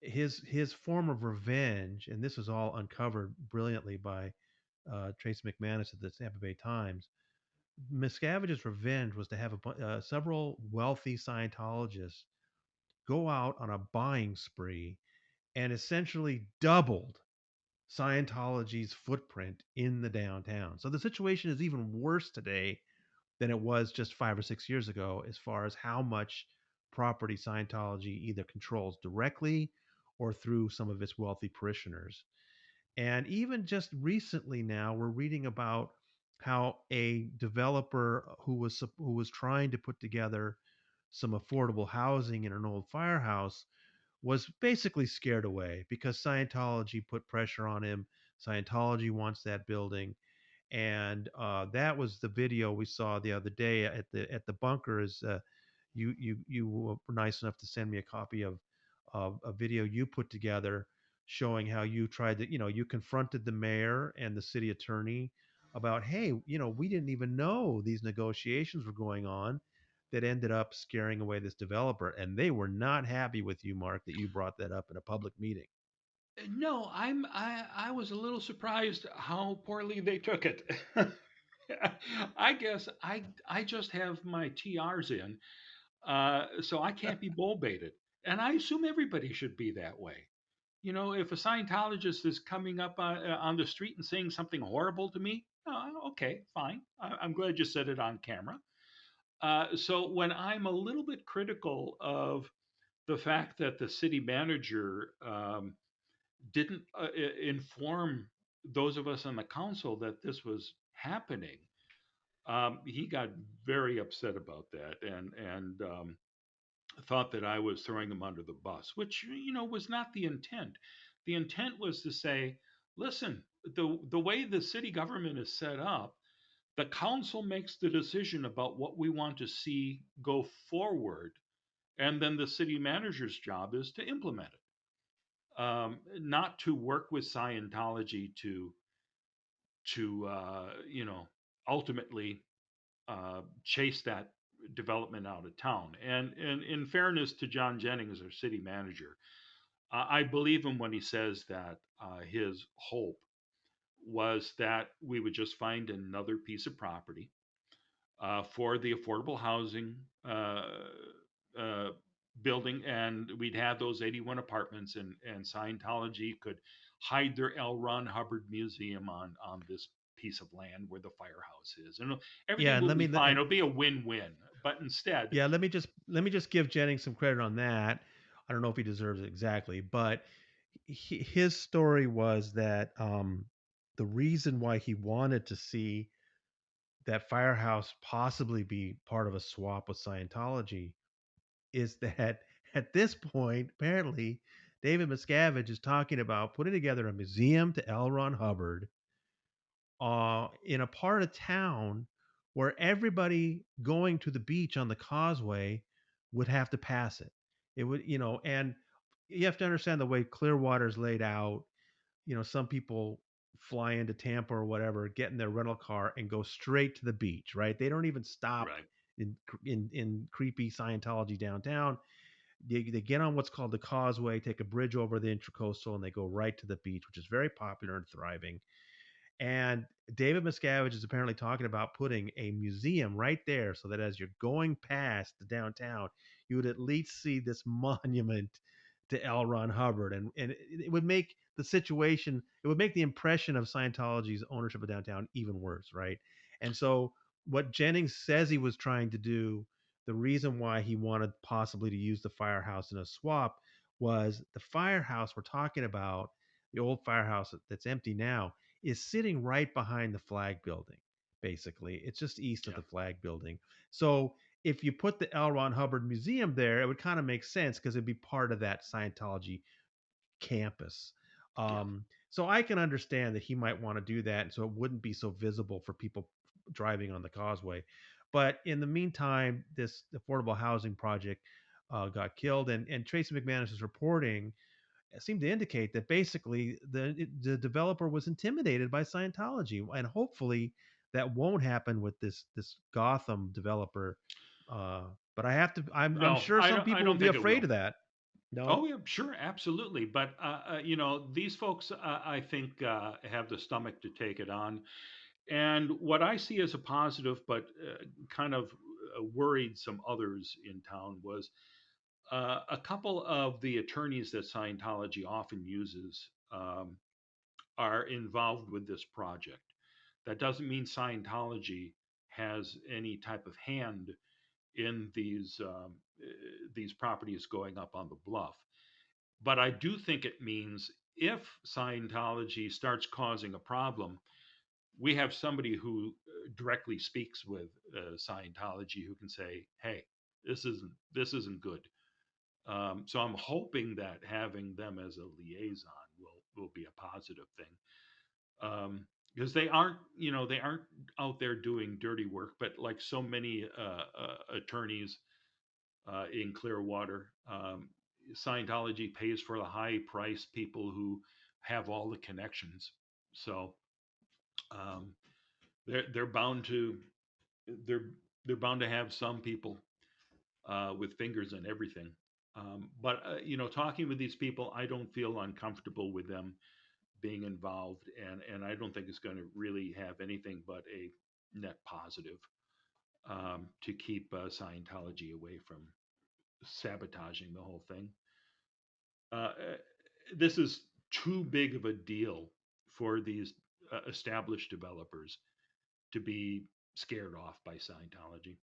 Speaker 1: his form of revenge, and this was all uncovered brilliantly by Tracy McManus at the Tampa Bay Times. Miscavige's revenge was to have several wealthy Scientologists go out on a buying spree and essentially doubled Scientology's footprint in the downtown. So the situation is even worse today than it was just 5 or 6 years ago, as far as how much property Scientology either controls directly or through some of its wealthy parishioners. And even just recently now, we're reading about how a developer who was trying to put together some affordable housing in an old firehouse was basically scared away because Scientology put pressure on him. Scientology wants that building, and that was the video we saw the other day at the bunker. Is you were nice enough to send me a copy of a video you put together showing how you tried to you confronted the mayor and the city attorney about, hey, we didn't even know these negotiations were going on, that ended up scaring away this developer, and they were not happy with you, Mark, that you brought that up in a public meeting.
Speaker 2: No, I was a little surprised how poorly they took it. I guess I just have my TRs in, so I can't be bull baited, and I assume everybody should be that way. If a Scientologist is coming up on the street and saying something horrible to me, okay, fine. I'm glad you said it on camera. So when I'm a little bit critical of the fact that the city manager didn't inform those of us on the council that this was happening, he got very upset about that, and thought that I was throwing him under the bus, which was not the intent. The intent was to say, listen, the way the city government is set up, the council makes the decision about what we want to see go forward, and then the city manager's job is to implement it, not to work with Scientology to ultimately chase that development out of town. And in fairness to John Jennings, our city manager, I believe him when he says that his hope was that we would just find another piece of property for the affordable housing uh, building, and we'd have those 81 apartments, and Scientology could hide their L. Ron Hubbard Museum on this piece of land where the firehouse is, and
Speaker 1: Yeah,
Speaker 2: everything
Speaker 1: and
Speaker 2: will
Speaker 1: let
Speaker 2: be
Speaker 1: me
Speaker 2: fine.
Speaker 1: and
Speaker 2: It'll be a win-win. But instead,
Speaker 1: yeah, let me just give Jennings some credit on that. I don't know if he deserves it exactly, but his story was that the reason why he wanted to see that firehouse possibly be part of a swap with Scientology is that at this point, apparently, David Miscavige is talking about putting together a museum to L. Ron Hubbard in a part of town where everybody going to the beach on the causeway would have to pass it. It would, and you have to understand the way Clearwater is laid out. Some people fly into Tampa or whatever, get in their rental car and go straight to the beach, right? They don't even stop
Speaker 2: Right.
Speaker 1: in creepy Scientology downtown. They get on what's called the causeway, take a bridge over the intercoastal, and they go right to the beach, which is very popular and thriving. And David Miscavige is apparently talking about putting a museum right there so that as you're going past the downtown, you would at least see this monument to L. Ron Hubbard. And it would make the situation, it would make the impression of Scientology's ownership of downtown even worse, right? And so, what Jennings says he was trying to do, the reason why he wanted possibly to use the firehouse in a swap was the firehouse we're talking about, the old firehouse that's empty now is sitting right behind the flag building. Basically, it's just east of
Speaker 2: Yeah.
Speaker 1: the flag building. So if you put the L. Ron Hubbard Museum there, it would kind of make sense because it'd be part of that Scientology campus.
Speaker 2: Yeah.
Speaker 1: So I can understand that he might want to do that, and so it wouldn't be so visible for people driving on the causeway. But in the meantime, this affordable housing project got killed, and Tracy McManus is reporting seemed to indicate that basically the developer was intimidated by Scientology, and hopefully that won't happen with this Gotham developer. But I have to. I'm
Speaker 2: Well,
Speaker 1: sure some
Speaker 2: I
Speaker 1: people will
Speaker 2: don't
Speaker 1: be
Speaker 2: think it
Speaker 1: afraid
Speaker 2: will.
Speaker 1: of that. No.
Speaker 2: Oh yeah, sure, absolutely. But these folks, I think, have the stomach to take it on. And what I see as a positive, but kind of worried some others in town, was a couple of the attorneys that Scientology often uses are involved with this project. That doesn't mean Scientology has any type of hand in these properties going up on the bluff. But I do think it means if Scientology starts causing a problem, we have somebody who directly speaks with Scientology who can say, "Hey, this isn't good." So I'm hoping that having them as a liaison will be a positive thing, because they aren't out there doing dirty work, but like so many attorneys in Clearwater, Scientology pays for the high price people who have all the connections. So um, they're bound to they're they're bound to have some people with fingers in everything. But talking with these people, I don't feel uncomfortable with them being involved, and I don't think it's going to really have anything but a net positive to keep Scientology away from sabotaging the whole thing. Uh, this is too big of a deal for these established developers to be scared off by Scientology.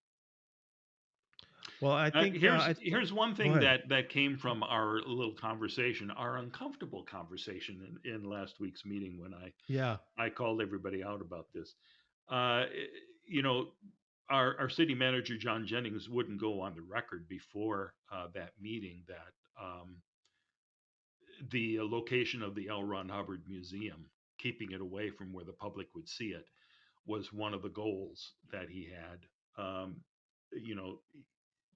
Speaker 1: Well, I think
Speaker 2: Here's one
Speaker 1: go
Speaker 2: thing
Speaker 1: ahead.
Speaker 2: that came from our little conversation, our uncomfortable conversation in last week's meeting when
Speaker 1: Yeah.
Speaker 2: I called everybody out about this. Uh, you know, our city manager John Jennings wouldn't go on the record before that meeting that the location of the L. Ron Hubbard Museum, keeping it away from where the public would see it, was one of the goals that he had. You know,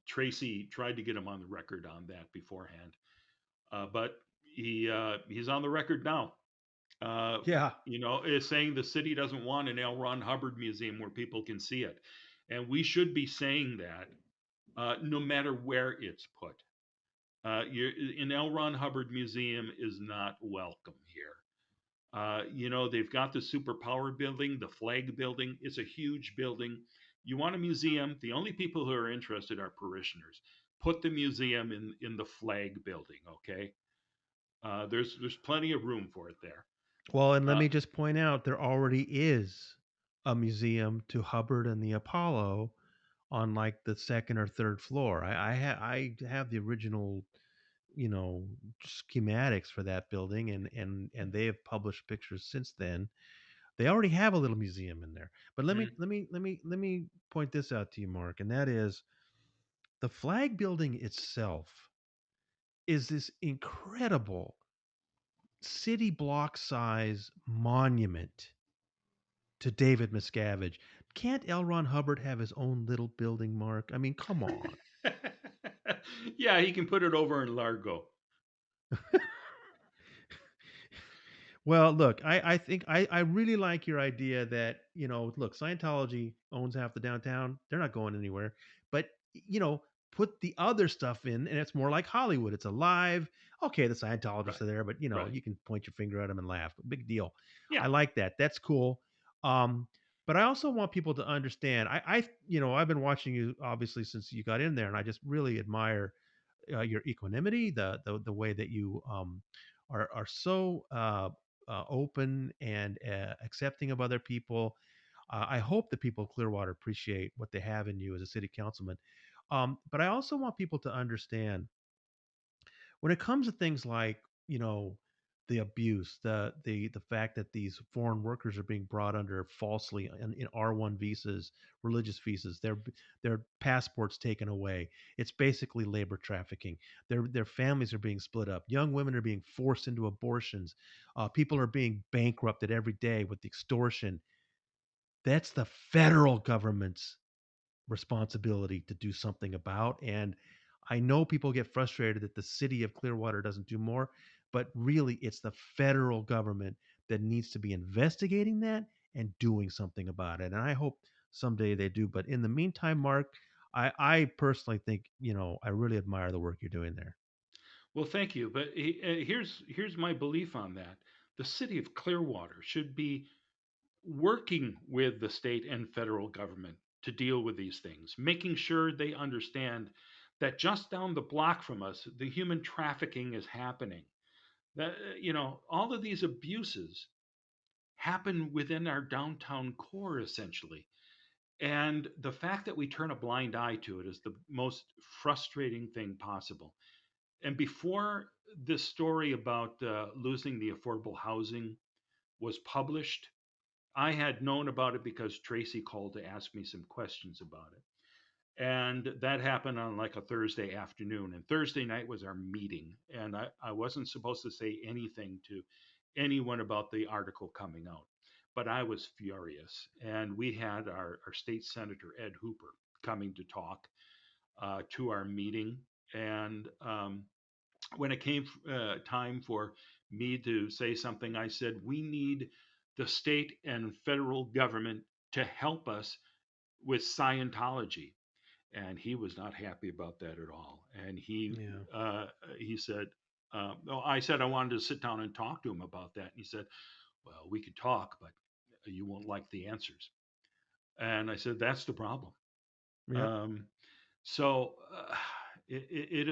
Speaker 2: Tracy tried to get him on the record on that beforehand, but he's on the record now. Uh,
Speaker 1: Yeah.
Speaker 2: is saying the city doesn't want an L. Ron Hubbard museum where people can see it, and we should be saying that no matter where it's put. An L. Ron Hubbard museum is not welcome here. They've got the superpower building, the flag building. It's a huge building. You want a museum? The only people who are interested are parishioners. Put the museum in the flag building, okay? There's plenty of room for it there.
Speaker 1: Well, and let
Speaker 2: Uh,
Speaker 1: me just point out there already is a museum to Hubbard and the Apollo on like the second or third floor. I have the original, you know, schematics for that building, and they have published pictures since then. They already have a little museum in there. But let me
Speaker 2: mm,
Speaker 1: let me let me let me point this out to you, Mark, and that is the flag building itself. is this incredible city block size monument to David Miscavige. Can't L. Ron Hubbard have his own little building, Mark? I mean, come on.
Speaker 2: Yeah, he can put it over in Largo.
Speaker 1: Well, look, I think I really like your idea that, look, Scientology owns half the downtown. They're not going anywhere. But, put the other stuff in, and it's more like Hollywood. It's alive. Okay, the Scientologists
Speaker 2: Right.
Speaker 1: are there, but,
Speaker 2: Right.
Speaker 1: you can point your finger at them and laugh. Big deal.
Speaker 2: Yeah.
Speaker 1: I like that. That's cool. Um, but I also want people to understand. I've been watching you obviously since you got in there, and I just really admire your equanimity, the way that you are so open and accepting of other people. I hope the people of Clearwater appreciate what they have in you as a city councilman. But I also want people to understand when it comes to things like the abuse, the fact that these foreign workers are being brought under falsely in R1 visas, religious visas, their passports taken away. It's basically labor trafficking. Their families are being split up. Young women are being forced into abortions. People are being bankrupted every day with extortion. That's the federal government's responsibility to do something about. And I know people get frustrated that the city of Clearwater doesn't do more, but really it's the federal government that needs to be investigating that and doing something about it. And I hope someday they do. But in the meantime, Mark, I personally think, I really admire the work you're doing there.
Speaker 2: Well, thank you. But here's my belief on that. The city of Clearwater should be working with the state and federal government to deal with these things, making sure they understand that just down the block from us, the human trafficking is happening. That all of these abuses happen within our downtown core, essentially. And the fact that we turn a blind eye to it is the most frustrating thing possible. And before this story about losing the affordable housing was published, I had known about it because Tracy called to ask me some questions about it. And that happened on like a Thursday afternoon. And Thursday night was our meeting. And I wasn't supposed to say anything to anyone about the article coming out. But I was furious. And we had our state senator, Ed Hooper, coming to talk to our meeting. And when it came time for me to say something, I said, we need the state and federal government to help us with Scientology. And he was not happy about that at all. And
Speaker 1: Yeah.
Speaker 2: he said, no, I said I wanted to sit down and talk to him about that. And he said, well, we could talk, but you won't like the answers. And I said, that's the problem.
Speaker 1: Yep.
Speaker 2: Um, so it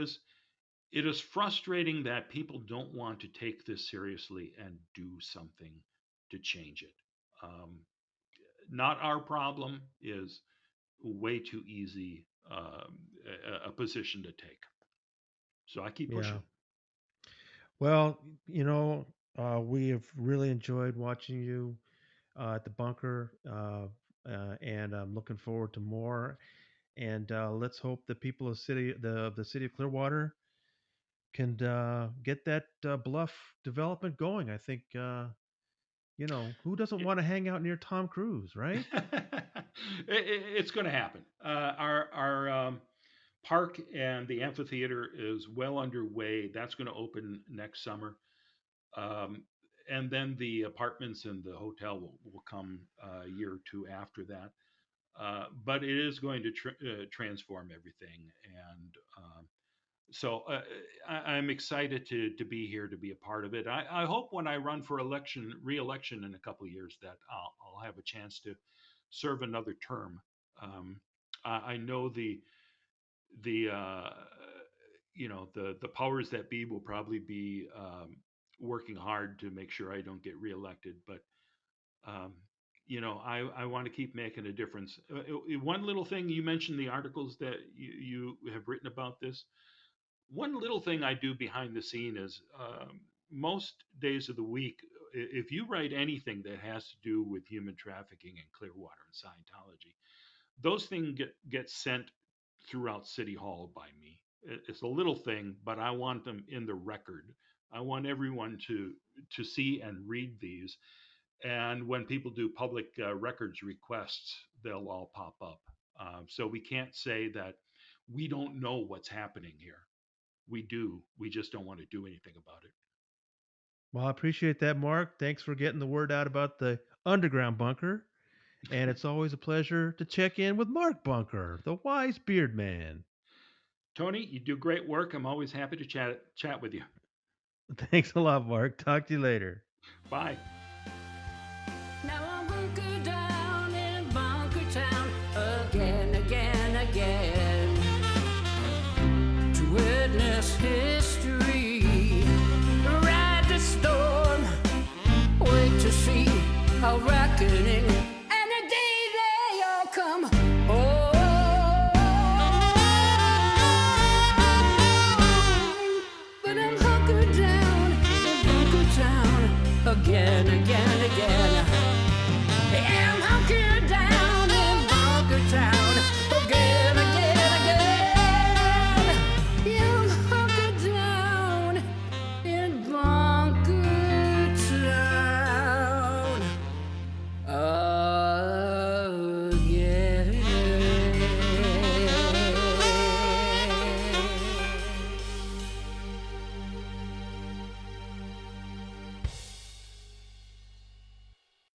Speaker 2: is frustrating that people don't want to take this seriously and do something to change it. Um, Not our problem is way too easy a position to take. So I keep
Speaker 1: Yeah.
Speaker 2: pushing.
Speaker 1: Well, we have really enjoyed watching you at the bunker, and I'm looking forward to more. And let's hope the people of the city of Clearwater can get that bluff development going. I think who doesn't want to hang out near Tom Cruise, right?
Speaker 2: It's going to happen. Our park and the amphitheater is well underway. That's going to open next summer. Um, and then the apartments and the hotel will come a year or two after that. But it is going to transform everything. And I'm excited to be here to be a part of it. I hope when I run for re-election in a couple of years, that I'll have a chance to serve another term. Um, I know the the powers that be will probably be working hard to make sure I don't get reelected, but um, I want to keep making a difference. One little thing you mentioned, the articles that you have written about this. One little thing I do behind the scene is most days of the week, if you write anything that has to do with human trafficking and Clearwater and Scientology, those things get sent throughout City Hall by me. It's a little thing, but I want them in the record. I want everyone to see and read these. And when people do public records requests, they'll all pop up. So we can't say that we don't know what's happening here. We do. We just don't want to do anything about it.
Speaker 1: Well, I appreciate that, Mark. Thanks for getting the word out about the underground bunker. And it's always a pleasure to check in with Mark Bunker, the wise beard man.
Speaker 2: Tony, you do great work. I'm always happy to chat with you.
Speaker 1: Thanks a lot, Mark. Talk to you later.
Speaker 2: Bye.
Speaker 3: Now I'm hunkered down in Bunker Town again, again, again, to witness history, ride the storm, wait to see how reckoning and the day they all come. Oh, but I'm hunkered down in Bunker Town again, again.